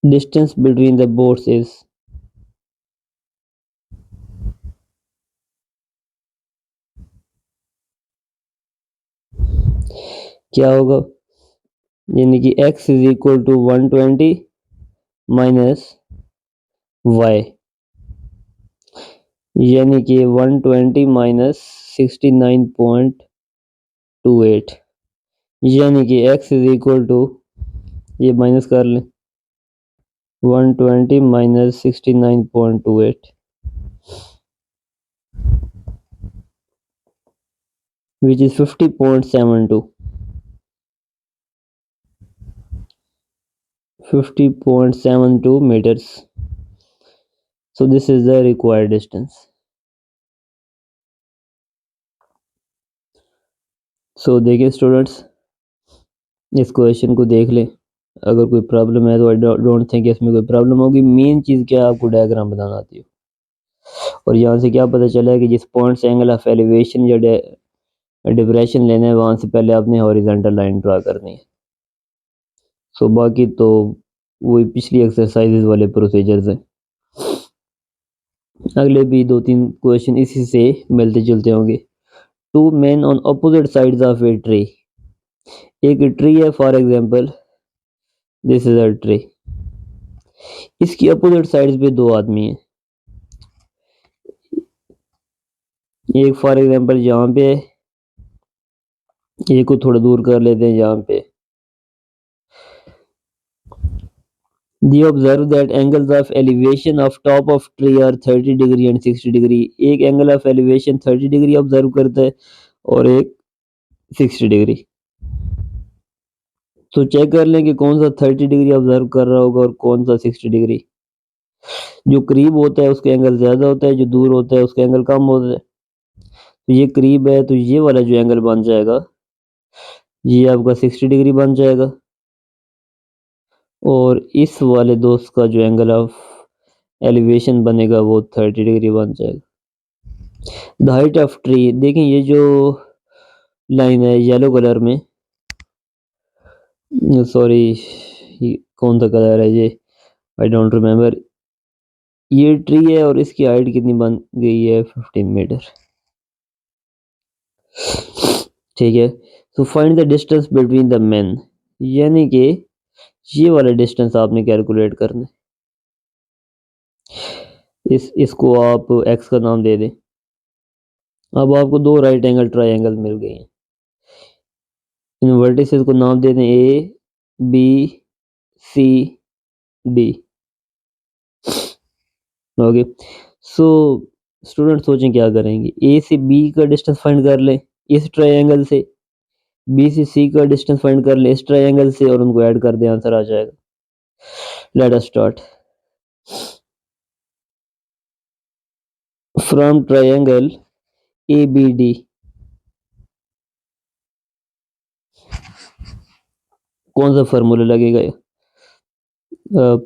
A: distance between the boards is, क्या होगा, यानी कि x is equal to 120 minus y, यानी कि 120 माइनस 69.28, यानी कि x इज इक्वल टू, ये माइनस कर लें, 120 minus 69.28 which is 50.72 meters. So this is the required distance. So देखिए स्टूडेंट्स, इस क्वेश्चन को देख लें, अगर कोई प्रॉब्लम है तो आई डोंट थिंक इसमें कोई प्रॉब्लम होगी। मेन चीज़ क्या है, आपको डायग्राम बनाना आती है, और यहाँ से क्या पता चला है कि जिस पॉइंट से एंगल ऑफ एलिवेशन या डिप्रेशन लेना है, वहाँ से पहले आपने हॉरिजॉन्टल लाइन ड्रा करनी है। सो बाकी तो वही पिछली एक्सरसाइजेज वाले प्रोसीजर्स हैं। अगले भी 2-3 क्वेश्चन इसी से मिलते जुलते होंगे। Two man on opposite sides of a tree. एक ट्री है, for example this is a tree. इसकी अपोजिट साइड्स पे दो आदमी हैं। एक फॉर एग्जांपल यहाँ पे है, एक को थोड़ा दूर कर लेते हैं यहाँ पे। They observe that angles of elevation of top of tree are 30 degree and 60 degree. एक angle of elevation 30 degree observe करता है और एक 60 डिग्री। तो चेक कर लें कि कौन सा 30 डिग्री ऑब्जर्व कर रहा होगा और कौन सा 60 डिग्री। जो करीब होता है उसका एंगल ज़्यादा होता है, जो दूर होता है उसका एंगल कम होता है। तो ये करीब है तो ये वाला जो एंगल बन जाएगा ये आपका 60 डिग्री बन जाएगा, और इस वाले दोस्त का जो एंगल ऑफ एलिवेशन बनेगा वो 30 डिग्री बन जाएगा। द हाइट ऑफ ट्री, देखें ये जो लाइन है येलो कलर में, सॉरी कौन सा कलर है ये, आई डोंट रिमेम्बर। ये ट्री है और इसकी हाइट कितनी बन गई है 15 मीटर। ठीक है, तो find the distance between the man, यानी कि ये वाला डिस्टेंस आपने कैलकुलेट करना है। इसको आप एक्स का नाम दे दें। अब आपको दो राइट एंगल ट्रायंगल मिल गए हैं। इन वर्टिसेस को नाम दे दें A B C D. Okay, so student सोचें क्या करेंगे। ए से बी का डिस्टेंस फाइंड कर लें इस ट्रायंगल से, बी से सी का डिस्टेंस फाइंड कर लें इस ट्रायंगल से, और उनको ऐड कर दें, आंसर आ जाएगा। Let us start. From triangle A B D, कौन सा फार्मूला लगेगा?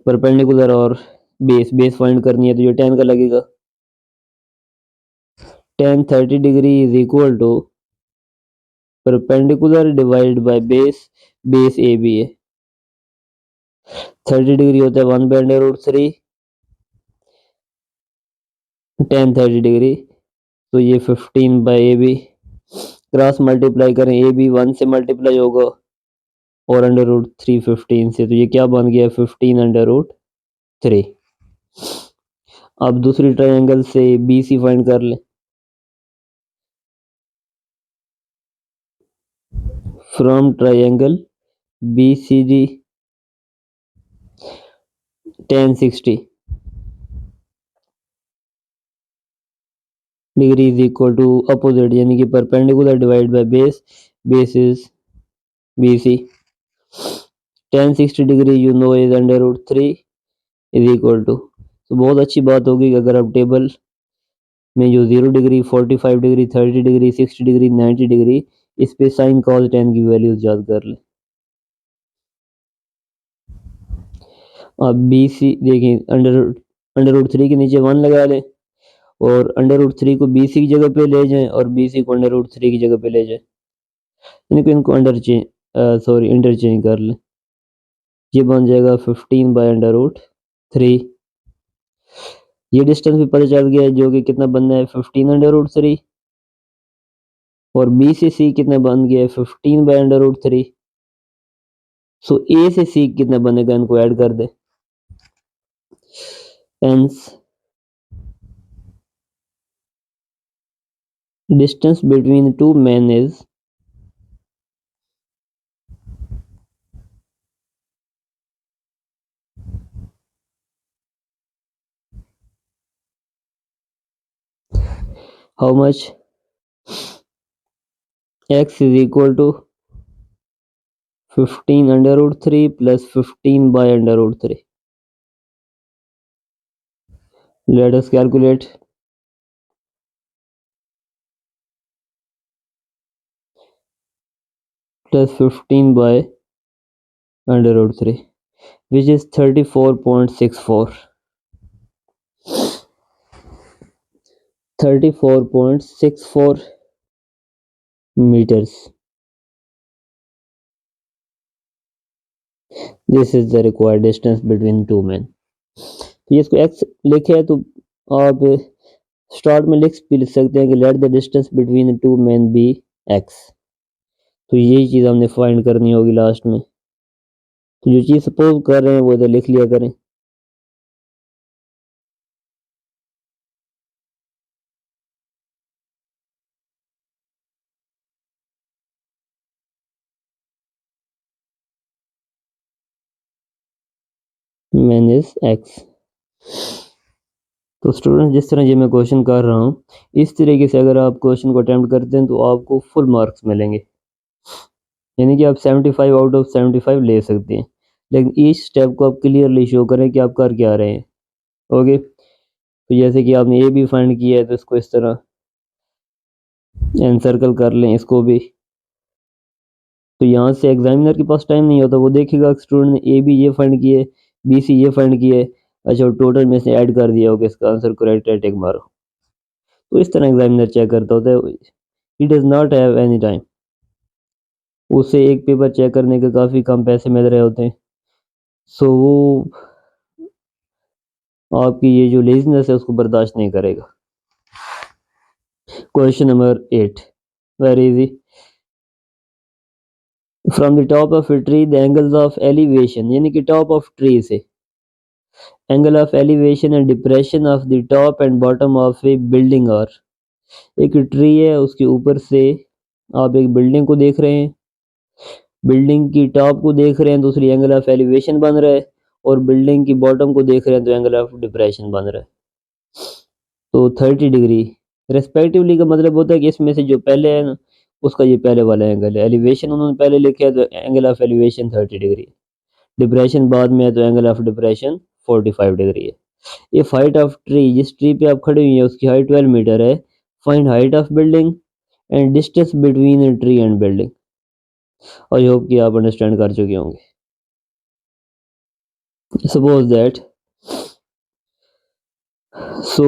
A: परपेंडिकुलर और बेस फाइंड करनी है तो ये 10 का लगेगा। tan 30 degree is equal to perpendicular divide by base A B है। 30 डिग्री होता है 1/√3 tan 30 डिग्री, तो ये 15 by A B. Cross multiply करें, ए बी 1 से मल्टीप्लाई होगा और √3 15 से, तो ये क्या बन गया 15/√3। अब दूसरी ट्रायंगल से बी सी फाइंड कर लें। From triangle B C D tan 60 degree is equal to opposite, यानी कि perpendicular divide by base is B C. tan 60 degree you know is √3 is equal to, तो बहुत अच्छी बात होगी कि अगर आप टेबल में जो 0 degree 45 degree 30 degree 60 degree 90 degree इस पे साइन कॉस tan की वैल्यूज याद कर लें। अब बी सी देखें, √3 के नीचे 1 लगा लें और √3 को बी सी की जगह पे ले जाएं और बी सी को √3 की जगह पे ले जाएं, इनको इंटरचेंज कर लें। ये बन जाएगा 15/√3। ये डिस्टेंस भी पता चल गया है जो कि कितना बनना है 15/√3, और बी से सी कितना बन गया है 15/√3। सो ए से सी कितना बनेगा, इनको ऐड कर दे। Hence distance between two men is how much? X is equal to 15/√3 plus 15/√3. Let us calculate. Plus 15/√3, which is 34.64. 34.64 meters. This is the required distance between two man. तो ये इसको एक्स लिखे है, तो आप स्टार्ट में लिख सकते हैं कि let the distance between two man B x. तो यही चीज़ हमने फाइंड करनी होगी लास्ट में। तो जो चीज़ सपोज कर रहे हैं वो इधर लिख लिया करें। Man is x. तो स्टूडेंट, जिस तरह ये मैं क्वेश्चन कर रहा हूँ, इस तरीके से अगर आप क्वेश्चन को अटेम्प्ट करते हैं तो आपको फुल मार्क्स मिलेंगे, यानी कि आप 75 आउट ऑफ 75 ले सकते हैं। लेकिन ईच स्टेप को आप क्लियरली शो करें कि आप कर क्या रहे हैं। ओके, तो जैसे कि आपने ए भी फाइंड किया है तो इसको इस तरह एनसर्कल कर लें इसको भी। तो यहाँ से एग्जामिनर के पास टाइम नहीं होता, वो देखेगा स्टूडेंट ने ए बी ये फाइंड किए, बी सी ये फाइंड किए, अच्छा टोटल में से ऐड कर दिया होगा, इसका आंसर करेक्ट है, टिक मारो। तो इस तरह एग्जामिनर चेक करता होता है। He does not have any time. उसे एक पेपर चेक करने के काफ़ी कम पैसे मिल रहे होते हैं, सो वो आपकी ये जो लेजीनेस है उसको बर्दाश्त नहीं करेगा। Question number 8, very easy. From the top of a tree the angles of elevation, यानी कि टॉप ऑफ ट्री से angle of elevation and depression of the top and bottom of a building are. एक tree है, उसके ऊपर से आप एक बिल्डिंग को देख रहे हैं, बिल्डिंग की टॉप को देख रहे हैं, दूसरी एंगल ऑफ एलिवेशन बन रहा है, और बिल्डिंग की बॉटम को देख रहे हैं तो एंगल ऑफ डिप्रेशन बन रहा है। तो 30 डिग्री रेस्पेक्टिवली का मतलब होता है कि इसमें से जो पहले है ना उसका ये पहले वाला एंगल है। एलिवेशन उन्होंने पहले लिखा है तो एंगल ऑफ एलिवेशन 30 डिग्री है, डिप्रेशन बाद में है तो एंगल ऑफ डिप्रेशन 45 डिग्री है। इफ हाइट ऑफ ट्री, जिस ट्री पे आप खड़े हुए हैं उसकी हाइट 12 मीटर है, find height of building and distance between tree and building. I hope कि आप अंडरस्टैंड कर चुके होंगे। सपोज दैट, सो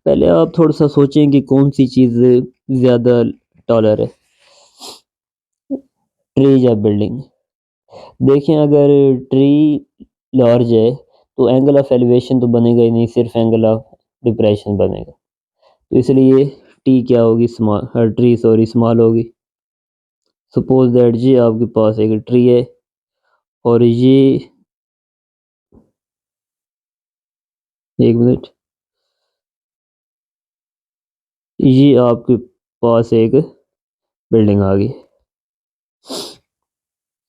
A: पहले आप थोड़ा सा सोचें कि कौन सी चीज़ ज़्यादा टॉलर है, ट्री या बिल्डिंग। देखें, अगर ट्री लार्ज है तो एंगल ऑफ एलिवेशन तो बनेगा ही नहीं, सिर्फ एंगल ऑफ डिप्रेशन बनेगा। तो इसलिए टी क्या होगी, स्मॉल, ट्री सॉरी स्मॉल होगी। सपोज दैट जी आपके पास एक ट्री है और ये, एक मिनट, ये आपके पास एक बिल्डिंग आ गई।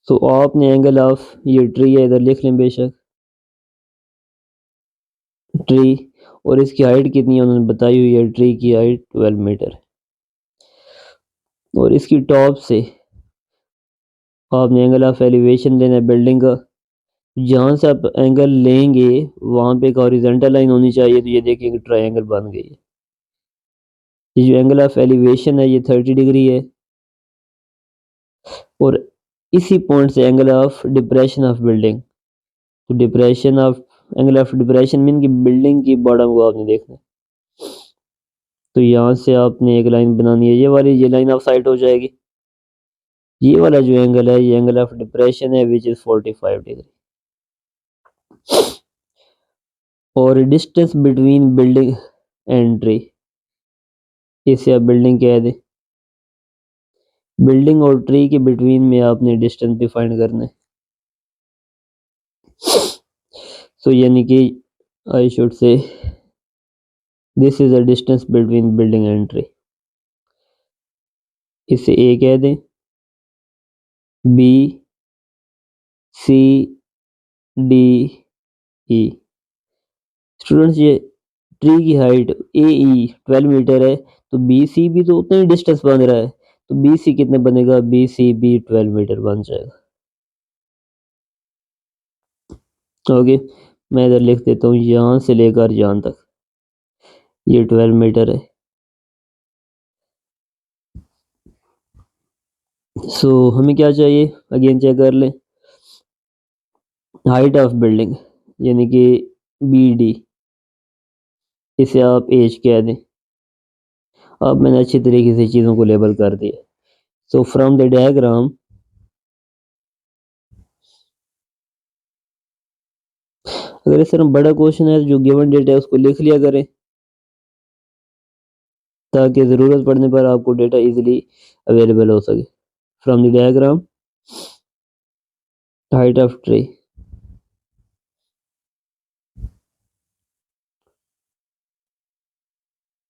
A: तो आपने एंगल ऑफ ये ट्री है इधर लिख लें बेशक, ट्री, और इसकी हाइट कितनी है उन्होंने बताई हुई है, ट्री की हाइट 12 मीटर। और इसकी टॉप से आपने एंगल ऑफ एलिवेशन लेना है बिल्डिंग का। जहाँ से आप एंगल लेंगे वहाँ पे एक हॉरिजॉन्टल लाइन होनी चाहिए, तो ये देखिए कि ट्रायंगल बन गई है। ये जो एंगल ऑफ एलिवेशन है ये 30 डिग्री है, और इसी पॉइंट से angle of depression of building, तो depression of, angle of depression mean कि बिल्डिंग की बॉटम को आपने देखना है। तो यहाँ से आपने एक लाइन बनानी है, ये वाली, ये लाइन ऑफ साइट हो जाएगी। ये वाला जो एंगल है ये एंगल ऑफ डिप्रेशन है विच इज़ 45 डिग्री। और distance between building and tree, इसे आप बिल्डिंग कह दें, बिल्डिंग और ट्री के बिटवीन में आपने डिस्टेंस भी फाइंड करना है। सो यानी कि I should say this is the distance between building and tree. इसे ए कह दें, B C D E. Students, ये ट्री की हाइट ए ई 12 मीटर है, तो बी सी भी तो उतना ही डिस्टेंस बन रहा है, तो बी सी कितने बनेगा, बी सी भी 12 मीटर बन जाएगा। ओके, मैं इधर लिख देता हूँ, यहाँ से लेकर यहाँ तक ये 12 मीटर है। सो हमें क्या चाहिए, अगेन चेक कर लें, हाइट ऑफ बिल्डिंग यानी कि बी डी, इसे आप एच कह दें। अब मैंने अच्छी तरीके से चीज़ों को लेबल कर दिया। सो फ्रॉम द डायग्राम अगर इस तरह बड़ा क्वेश्चन है जो गिवन डेटा है उसको लिख लिया करें ताकि ज़रूरत पड़ने पर आपको डेटा इजीली अवेलेबल हो सके। From the diagram height of tree,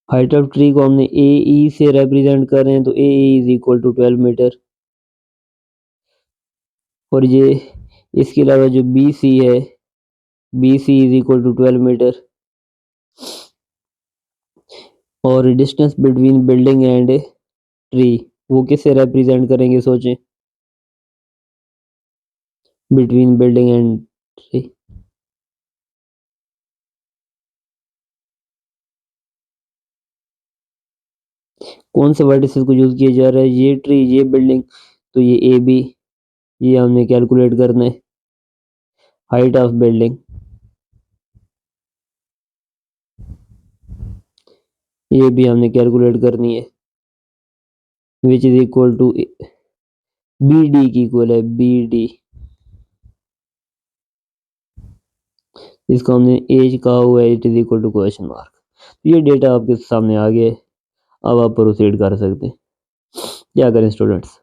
A: height of tree को हमने ए ई से रिप्रेजेंट कर रहे हैं तो A is equal to 12 metre. और ये इसके अलावा जो बी सी है, B C is equal to 12 metre. और distance between building and tree वो किससे रिप्रेजेंट करेंगे सोचें, बिटवीन बिल्डिंग एंड ट्री। कौन से वर्टिसेस को यूज किया जा रहा है, ये ट्री ये बिल्डिंग, तो ये ए बी, ये हमने कैलकुलेट करना है। हाइट ऑफ बिल्डिंग ये भी हमने कैलकुलेट करनी है, which is equal to B D की इक्वल है, बी डी इसको हमने एज कहा हुआ है, it is equal to question mark. ये डेटा आपके सामने आ गया है, अब आप प्रोसीड कर सकते हैं। क्या करें स्टूडेंट्स,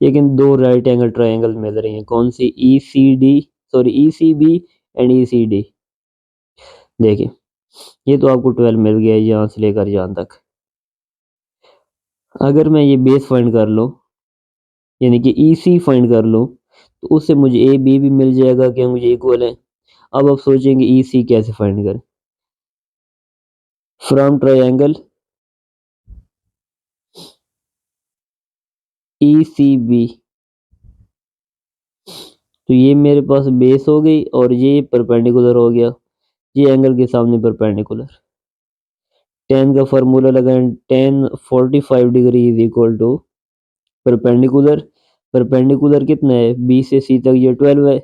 A: लेकिन दो राइट एंगल ट्रायंगल मिल रही हैं, कौन सी, E C D, sorry E C B and E C D. देखिए ये तो आपको 12 मिल गया है यहाँ से लेकर यहाँ तक। अगर मैं ये बेस फाइंड कर लूँ यानी कि ई सी फाइंड कर लूँ तो उससे मुझे ए बी भी मिल जाएगा कि मुझे इक्वल है। अब आप सोचेंगे ई सी कैसे फाइंड करें, from triangle E C B, तो ये मेरे पास बेस हो गई और ये परपेंडिकुलर हो गया, ये एंगल के सामने परपेंडिकुलर। टेन का फार्मूला लगाएं, tan 45 degree is equal to perpendicular, perpendicular कितना है बी से सी तक, ये 12 है,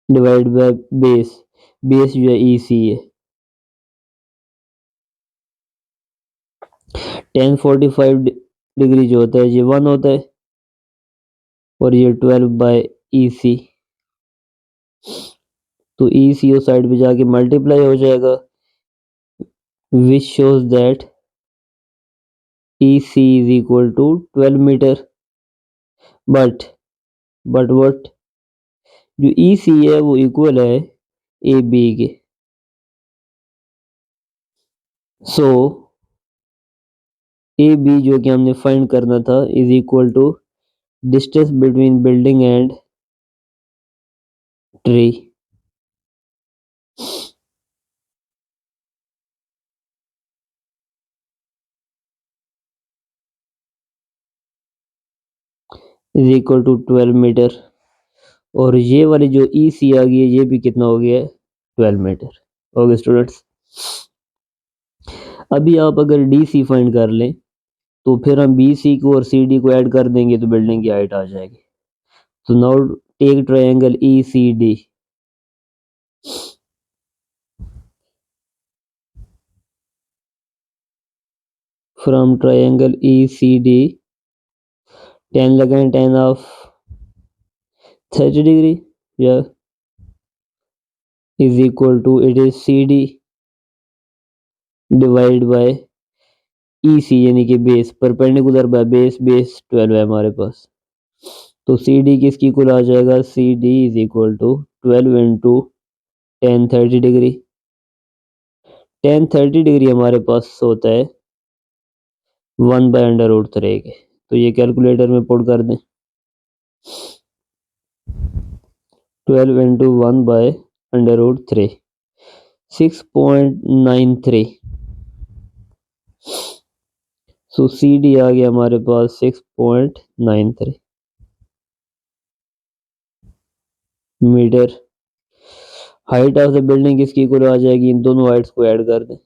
A: डिवाइड बाय बेस, बेस जो है ई सी है। टेन 45 डिग्री जो होता है ये 1 होता है और ये 12 बाय ई सी, तो ई सी उस साइड पे जाके मल्टीप्लाई हो जाएगा, which shows that E C is equal to 12 metre. But what, जो ई सी है वो इक्वल है ए बी के। सो ए बी जो कि हमने फाइंड करना था is equal to distance between building and tree. Is equal to 12 metre. और ये वाली जो ई सी आ गई है ये भी कितना हो गया है 12 मीटर। ओके स्टूडेंट्स, अभी आप अगर डी सी फाइंड कर लें तो फिर हम बी सी को और सी डी को ऐड कर देंगे तो बिल्डिंग की हाइट आ जाएगी। तो now take triangle E C D, from triangle E C D 10 लगाएं, 10 ऑफ 30 डिग्री या is equal to it is C D divide by E C यानी कि base, perpendicular by base, base 12 है हमारे पास, तो सी डी किसकी equal आ जाएगा, C D is equal to 12 into 10 30 degree. 10 30 degree हमारे पास होता है 1 बाय अंडर रूट 3 के, तो ये कैलकुलेटर में पुट कर दें, 12 into 1 by under root 3, 6.93। So C D आ गया हमारे पास 6.93 metre. Height of the building किसकी इक्वल आ जाएगी, इन दोनों हाइट्स को ऐड कर दें,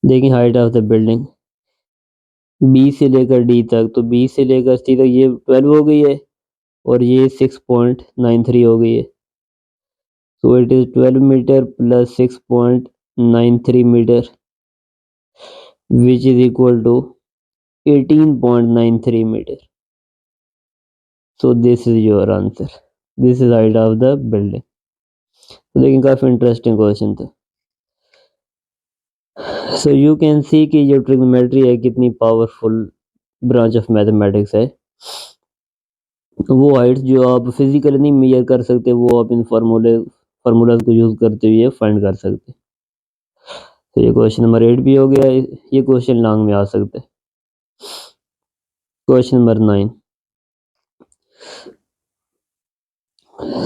A: देखें height of the building B से लेकर डी तक, तो बी से लेकर सी तक ये 12 हो गई है और ये 6.93 हो गई है। So it is 12 meter plus 6.93 meter, which is equal to 18.93 meter. So this is your answer. This is height of the building. तो लेकिन काफी इंटरेस्टिंग क्वेश्चन था. So you can see कि जो ट्रिग्नोमेट्री है कितनी पावरफुल ब्रांच ऑफ मैथमेटिक्स है. वो हाइट्स जो आप फिजिकली नहीं मेजर कर सकते वो आप इन फार्मूलाज को यूज करते हुए फाइंड कर सकते. तो ये क्वेश्चन नंबर 8 भी हो गया. ये क्वेश्चन लॉन्ग में आ सकता है. Question number 9.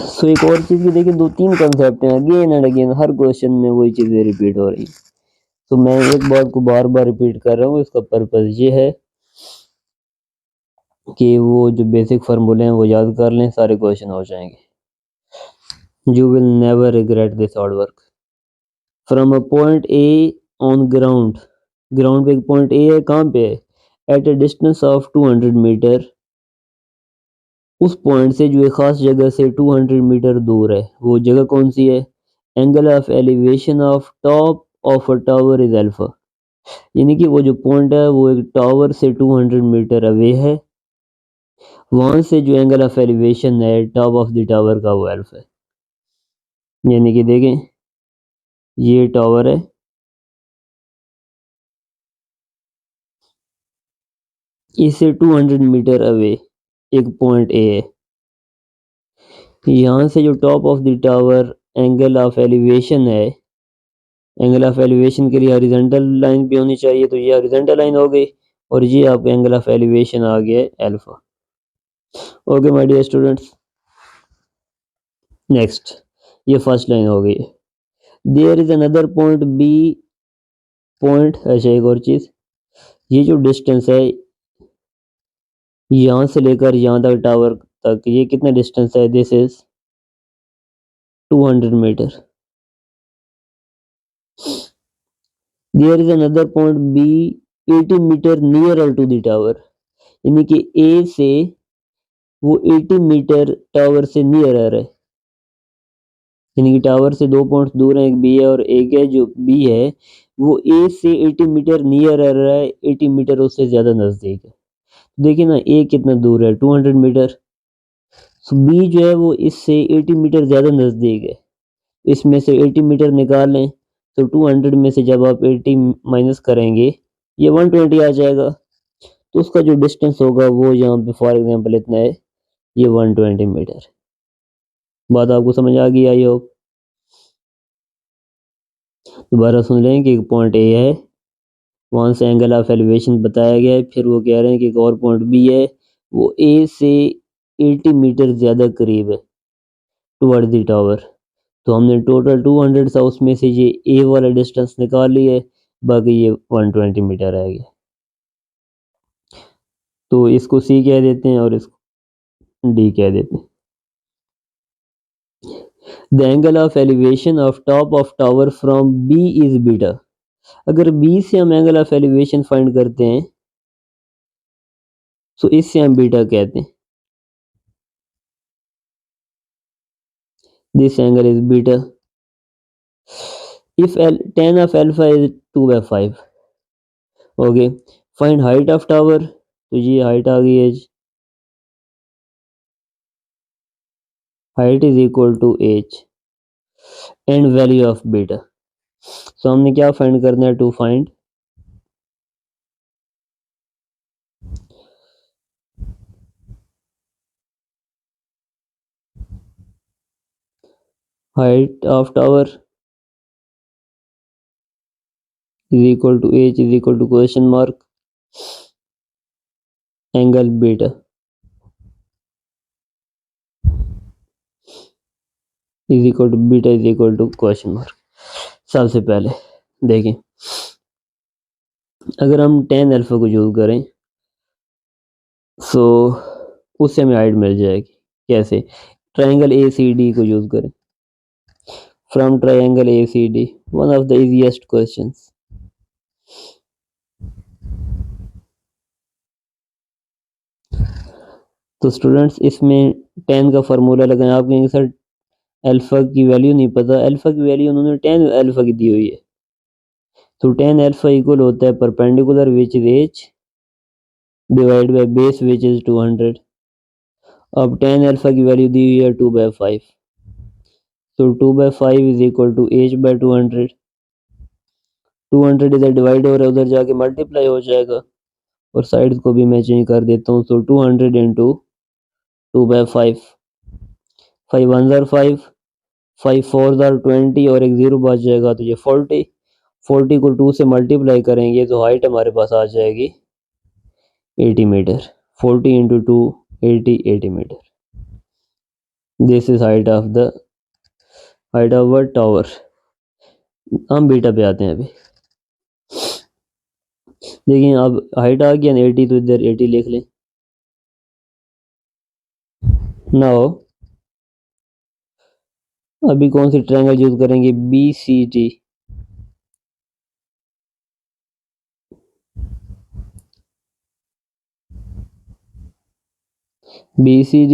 A: सो एक और चीज की देखिए, 2-3 कंसेप्ट हैं again and again, her question में वही चीजें रिपीट हो रही. तो मैं एक बात को बार बार रिपीट कर रहा हूँ. इसका पर्पस ये है कि वो जो बेसिक फार्मूले हैं वो याद कर लें, सारे क्वेश्चन हो जाएंगे. You will never regret this hard work. From a point A on ground पे एक पॉइंट ए है. कहाँ पे है? At a distance of 200 metre. उस पॉइंट से जो एक खास जगह से 200 मीटर दूर है, वो जगह कौन सी है? Angle of elevation of top of a tower is alpha. यानी कि वो जो पॉइंट है वो एक टावर से 200 मीटर अवे है. वहां से जो एंगल ऑफ एलिवेशन है टॉप ऑफ द टावर का वो अल्फा है. यानी कि देखें, ये टावर है, इससे 200 मीटर अवे एक पॉइंट ए है. यहाँ से जो top of the tower angle of elevation है, एंगल ऑफ एलिवेशन के लिए हॉरिजॉन्टल लाइन भी होनी चाहिए, तो ये हॉरिजॉन्टल लाइन हो गई और ये आपका एंगल ऑफ एलिवेशन आ गया alpha. Okay my dear students, next ये फर्स्ट लाइन हो गई. There is another point B point. अच्छा एक और चीज, ये जो डिस्टेंस है यहाँ से लेकर यहाँ तक टावर तक, ये कितना डिस्टेंस है? This is 200 metre. There is another point B 80 metre near to the tower. यानी कि ए से वो 80 मीटर टावर से नियर है. यानी कि टावर से 2 पॉइंट दूर है, एक बी है और एक है जो बी है वो ए से 80 मीटर नियर आ रहा है, 80 मीटर उससे ज्यादा नजदीक है. देखिए ना, ए कितना दूर है? 200 मीटर. सो बी जो है वो इससे 80 मीटर ज्यादा नजदीक है. इसमें से 80 मीटर निकाल लें तो 200 में से जब आप 80 माइनस करेंगे ये 120 आ जाएगा. तो उसका जो डिस्टेंस होगा वो यहाँ पे फॉर एग्जांपल इतना है, ये 120 मीटर. बात आपको समझ आ गई आई होप. दोबारा सुन लें कि एक पॉइंट ए है, वहां से एंगल ऑफ एलिवेशन बताया गया है. फिर वो कह रहे हैं कि एक और पॉइंट बी है, वो ए से 80 मीटर ज्यादा करीब है टुवर्ड द टावर. तो हमने टोटल 200 था, उसमें से ये ए वाला डिस्टेंस निकाल लिया है, बाकी ये 120 मीटर रह गया. तो इसको सी कह देते हैं और इसको डी कह देते हैं. The angle of elevation of top of tower from B is beta. अगर बी से हम एंगल ऑफ एलिवेशन फाइंड करते हैं तो इससे हम बीटा कहते हैं. This angle is beta. If tan of alpha is 2/5. Okay, find height of tower. तो ये हाइट आ गई है, height is equal to h and value of beta. So हमने क्या फाइंड करना है? To find height of tower is equal to h is equal to question mark angle beta is equal to beta is equal to question mark. सबसे पहले देखें, अगर हम tan alpha को यूज करें सो उससे हमें हाइट मिल जाएगी. कैसे? ट्रायंगल ए सी डी को यूज करें. From triangle A C D, one of the easiest questions. तो स्टूडेंट्स इसमें tan का फार्मूला लगाएं. आप कहेंगे सर अल्फ़ा की वैल्यू नहीं पता, अल्फ़ा की वैल्यू उन्होंने tan अल्फ़ा की दी हुई है। तो tan अल्फ़ा इक्वल होता है perpendicular which is h divide by base which is 200। अब tan अल्फ़ा की वैल्यू दी हुई है 2/5, तो 2/5 is equal to h by 200। 200 इधर डिवाइड हो रहा है, उधर जाके मल्टीप्लाई हो जाएगा, और साइड को भी मैं चेंज कर देता हूँ। तो 200 इंटू 2/5, 5 1 ज़ार 5, 5 4 ज़ार 20 और एक ज़ीरो बच जाएगा, तो ये 40। 40 को 2 से मल्टीप्लाई करेंगे तो हाइट हमारे पास आ जाएगी 80 metre. 40 into 2 80 metre. This is height of the tower. हम बीटा पे आते हैं अभी। देखिए अब हाइट आ गया ना 80, तो इधर 80 लिख लें। नाउ अभी कौन सी ट्रायंगल यूज करेंगे, BCD। BCD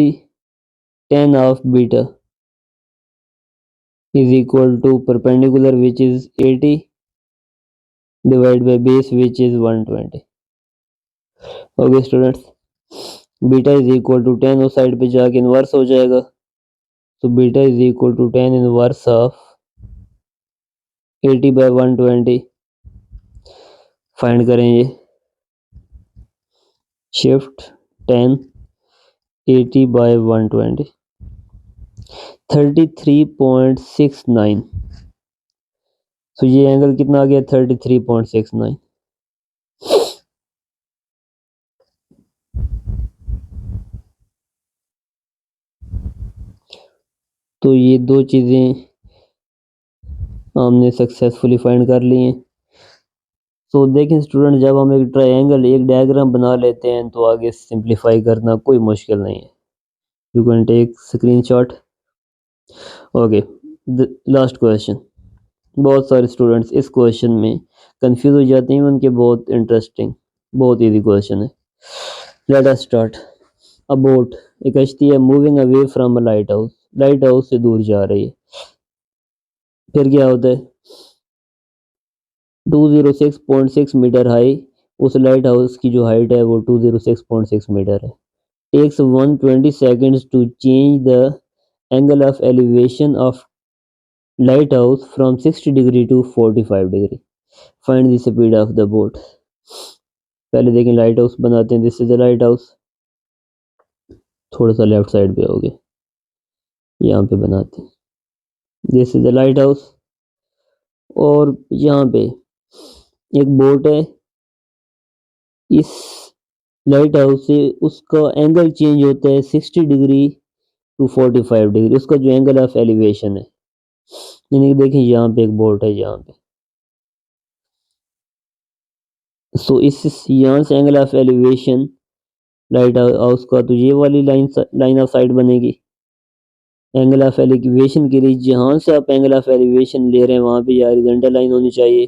A: tan of beta is equal to perpendicular which is 80 divided by base which is 120। Okay students, beta is equal to tan उस साइड पे जाके इनवर्स हो जाएगा, तो beta is equal to tan inverse of 80 by 120। फाइंड करें ये, shift tan 80 by 120 33.69। तो ये एंगल कितना आ गया, 33.69। तो ये दो चीज़ें हमने सक्सेसफुली फाइंड कर ली हैं। तो देखें स्टूडेंट, जब हम एक ट्रायंगल एक डायग्राम बना लेते हैं तो आगे सिंप्लीफाई करना कोई मुश्किल नहीं है। You can take screenshot. Okay, last question. बहुत सारे स्टूडेंट्स इस क्वेश्चन में कंफ्यूज हो जाते हैं, उनके बहुत इंटरेस्टिंग, बहुत इजी क्वेश्चन है। Late us start. अ बोट, एक कश्ती है, moving away from a light house, light house से दूर जा रही है। फिर क्या होता है, 206.6 मीटर हाई, उस लाइट हाउस की जो हाइट है वो 206.6 मीटर है। Takes 120 seconds to change the angle of elevation of lighthouse from 60 degree to 45 degree। Find the speed of the boat। पहले देखें लाइट हाउस बनाते हैं। This is the light house, थोड़ा सा लेफ्ट साइड पे हो गया, यहाँ पे बनाते हैं। This is the light house, और यहाँ पे एक बोट है। इस लाइट हाउस से उसका एंगल चेंज होता है 60 डिग्री टू 45 डिग्री, उसका जो एंगल ऑफ एलिवेशन है। यानी कि देखिए यहाँ पे एक बोट है, यहाँ पे, सो इस यहाँ से angle of elevation light house का, तो ये वाली लाइन ऑफ साइड बनेगी। एंगल ऑफ एलिवेशन के लिए जहाँ से आप एंगल ऑफ एलिवेशन ले रहे हैं वहाँ पे हॉरिजॉन्टल लाइन होनी चाहिए।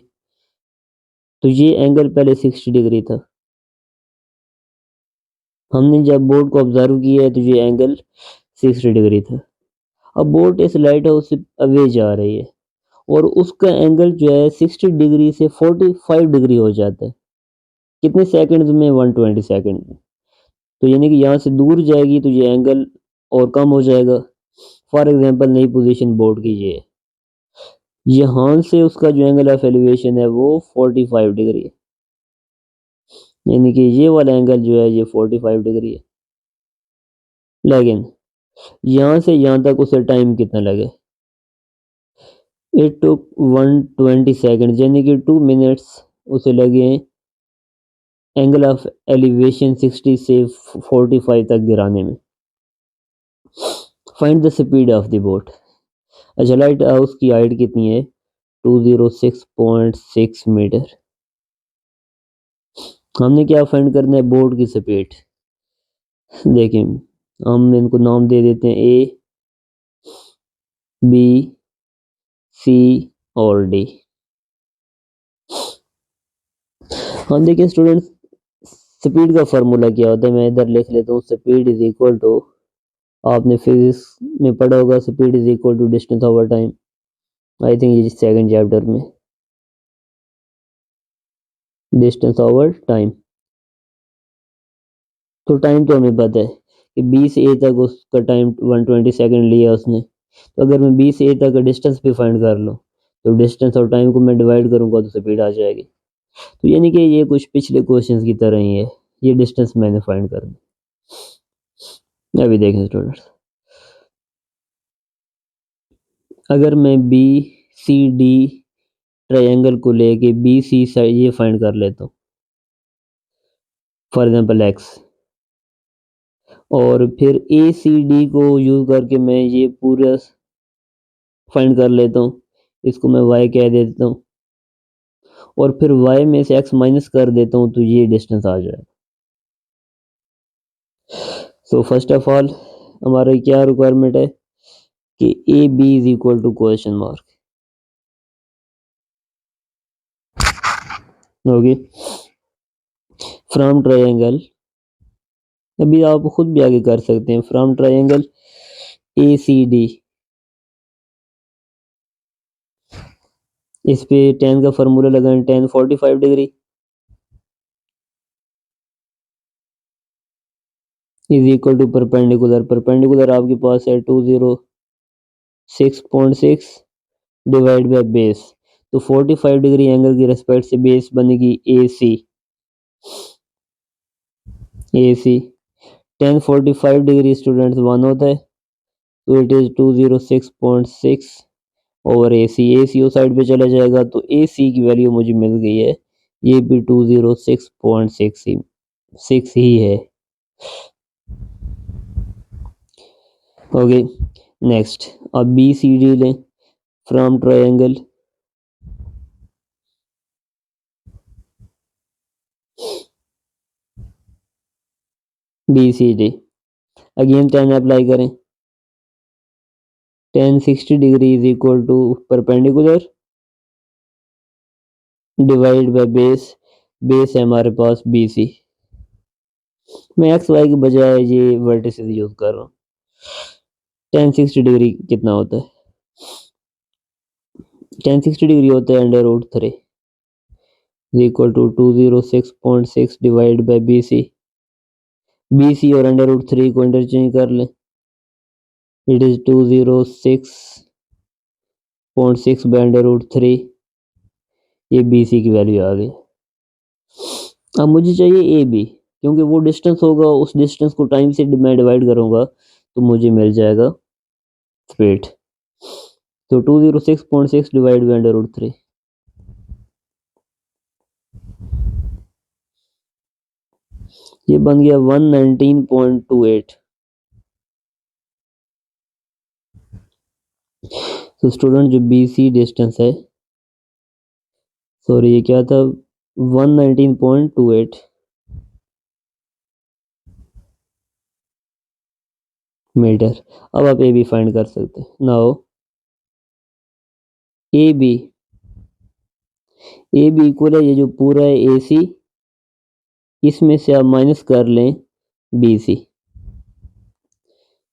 A: तो ये एंगल पहले 60 डिग्री था, हमने जब बोट को ऑब्जर्व किया है तो ये एंगल 60 डिग्री था। अब बोट इस लाइट हाउस से अवे जा रही है, और उसका एंगल जो है 60 डिग्री से 45 डिग्री हो जाता है। कितने सेकंड्स में, 120 सेकंड में। तो यानी कि यहाँ से दूर जाएगी तो ये एंगल और कम हो जाएगा। फॉर एग्जांपल नई पोजीशन बोर्ड की ये है, यहाँ से उसका जो एंगल ऑफ एलिवेशन है वो 45 डिग्री है, यानी कि ये वाला एंगल जो है ये 45 डिग्री है। लेकिन यहाँ से यहाँ तक उसे टाइम कितना लगे, इट टुक 120 सेकंड, यानी कि 2 मिनट्स उसे लगे एंगल ऑफ एलिवेशन 60 से 45 तक गिराने में। Find the speed of the boat. अच्छा, लाइट हाउस की हाइट कितनी है, 206.6 मीटर। हमने क्या फाइंड करना है, बोट की स्पीड। देखिए हम इनको नाम दे देते हैं ए, बी, सी और डी। हम देखिए स्टूडेंट्स, स्पीड का फार्मूला क्या होता है, मैं इधर लिख लेता हूँ। स्पीड इज इक्वल टू आपने फिजिक्स में पढ़ा होगा, speed is equal to distance over time. I think ये सेकंड चैप्टर में, डिस्टेंस ओवर टाइम। तो टाइम तो हमें पता है कि बी से ए तक उसका टाइम 120 सेकंड लिया उसने। तो अगर मैं बी से ए तक का डिस्टेंस भी फाइंड कर लूँ, तो डिस्टेंस और टाइम को मैं डिवाइड करूँगा तो स्पीड आ जाएगी। तो यानी कि ये कुछ पिछले क्वेश्चंस की तरह ही है, ये डिस्टेंस मैंने फाइंड करना। अभी देखें स्टूडेंट्स, अगर मैं बी सी डी ट्रायंगल को लेके बी सी साइड ये फाइंड कर लेता हूँ, फॉर एग्जांपल एक्स, और फिर ए सी डी को यूज करके मैं ये पूरा फाइंड कर लेता हूँ, इसको मैं y कह देता हूँ, और फिर y में से x माइनस कर देता हूँ, तो ये डिस्टेंस आ जाएगा। सो फर्स्ट ऑफ ऑल हमारा क्या रिक्वायरमेंट है कि A B is equal to question mark. Okay, from triangle, अभी आप खुद भी आगे कर सकते हैं, from triangle A C D, इस पे tan का फार्मूला लगाएं, tan 45 degree is equal to perpendicular, perpendicular आपके पास है 206.6 डिवाइड बाय बेस, तो 45 डिग्री एंगल की रेस्पेक्ट से बेस बनेगी A C. A C tan 45 degree students 1 होता है, तो it is 206.6 over A C, A सी उस साइड पे चला जाएगा, तो ए सी की वैल्यू मुझे मिल गई है, ये भी 206.6 ही है। ओके, नेक्स्ट अब बी सी डी लें, from triangle B C D, again tan apply करें, tan 60 degree is equal to perpendicular divide by base, base है हमारे पास बी सी, मैं एक्स वाई के बजाय ये वर्टिसेस यूज कर रहा हूँ। tan 60 डिग्री कितना होता है, tan 60 डिग्री होता है under root 3 equal to 206.6 divide by B C, B C और अंडर रूट 3 को इंटरचेंज कर लें, it is 206.6 by under root 3, ये बी सी की वैल्यू आ गई। अब मुझे चाहिए ए बी, क्योंकि वो डिस्टेंस होगा, उस डिस्टेंस को टाइम से मैं डिवाइड करूंगा तो मुझे मिल जाएगा स्पीड। तो 206.6 डिवाइड बाय अंडर रूट 3, ये बन गया 119.28। तो स्टूडेंट जो बी सी डिस्टेंस है, सॉरी ये क्या था, 119.28 मीटर। अब आप ए बी फाइंड कर सकते हैं। नाउ ए बी इक्वल है, ये जो पूरा है ए सी, इसमें से आप माइनस कर लें बी सी,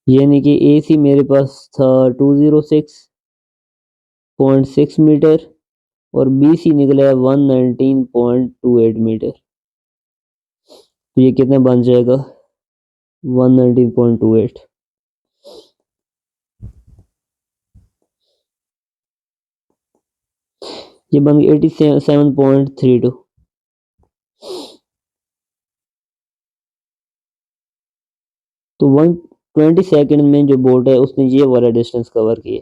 A: यानी कि ए सी मेरे पास था 206.6 मीटर और बी सी निकला है 119.28 मीटर, तो ये कितना बन जाएगा 119.28, ये बन गया 87.32। तो 120 सेकंड में जो बोट है उसने ये वाला डिस्टेंस कवर किया।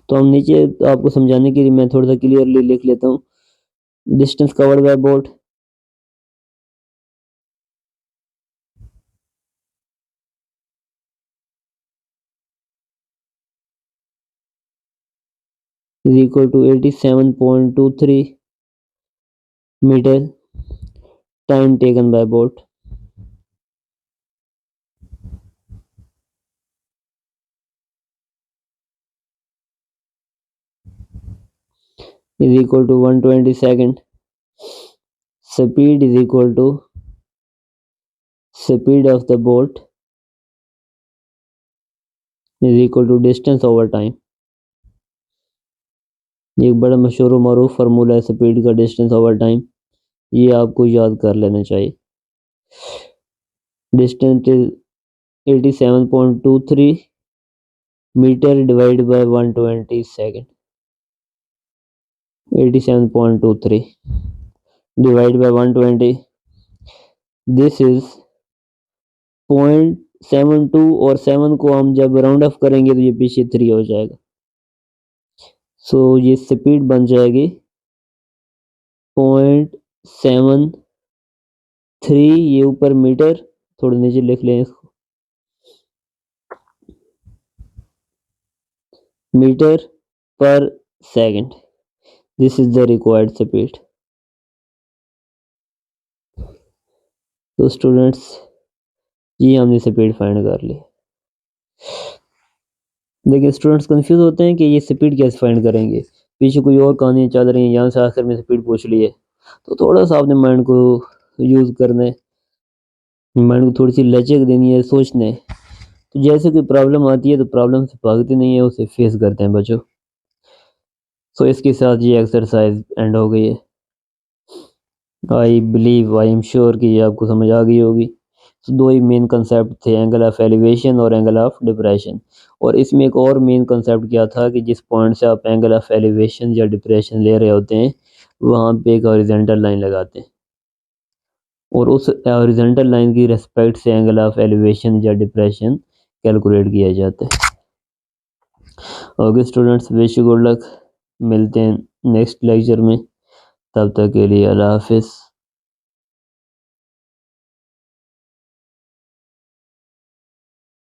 A: तो हम नीचे आपको समझाने के लिए मैं थोड़ा सा क्लियरली लिख लेता हूँ, distance covered by boat is equal to 87.23 metre, time taken by boat is equal to 120 second, speed is equal to speed of the boat is equal to distance over time. ये एक बड़ा मशहूर मारूफ formula है speed का, distance over time. ये आपको याद कर लेना चाहिए। Distance is 87.23 metre divide by 120 second. 87.23 divide by 120, this is 0.72 और 7 को हम जब राउंड ऑफ करेंगे तो ये पीछे 3 हो जाएगा। सो ये स्पीड बन जाएगी 0.73, ये ऊपर मीटर, थोड़ा नीचे लिख लें इसको, मीटर पर second. This is the required speed. तो स्टूडेंट्स, ये हमने स्पीड फाइंड कर ली। लेकिन स्टूडेंट्स कंफ्यूज होते हैं कि ये स्पीड कैसे फाइंड करेंगे, पीछे कोई और कहानी चल रही है, यहाँ से आखिर में स्पीड पूछ ली है। तो थोड़ा सा आपने माइंड को यूज़ करना है, माइंड को थोड़ी सी लचक देनी है, सोचना है। तो जैसे कोई प्रॉब्लम आती है तो प्रॉब्लम से भागते नहीं है, उसे फेस करते हैं बच्चों। सो इसके साथ ये एक्सरसाइज एंड हो गई है। I believe, I am sure कि ये आपको समझ आ गई होगी। तो दो ही मेन कंसेप्ट थे, एंगल ऑफ एलिवेशन और एंगल ऑफ डिप्रेशन। और इसमें एक और मेन कंसेप्ट क्या था कि जिस पॉइंट से आप एंगल ऑफ एलिवेशन या डिप्रेशन ले रहे होते हैं वहाँ पे एक हॉरिजॉन्टल लाइन लगाते हैं और उस हॉरिजॉन्टल लाइन की रिस्पेक्ट से एंगल ऑफ एलिवेशन या डिप्रेशन कैलकुलेट किया जाता है। Okay students, wish you good luck. मिलते हैं नेक्स्ट लेक्चर में, तब तक के लिए अल्लाह हाफिज़।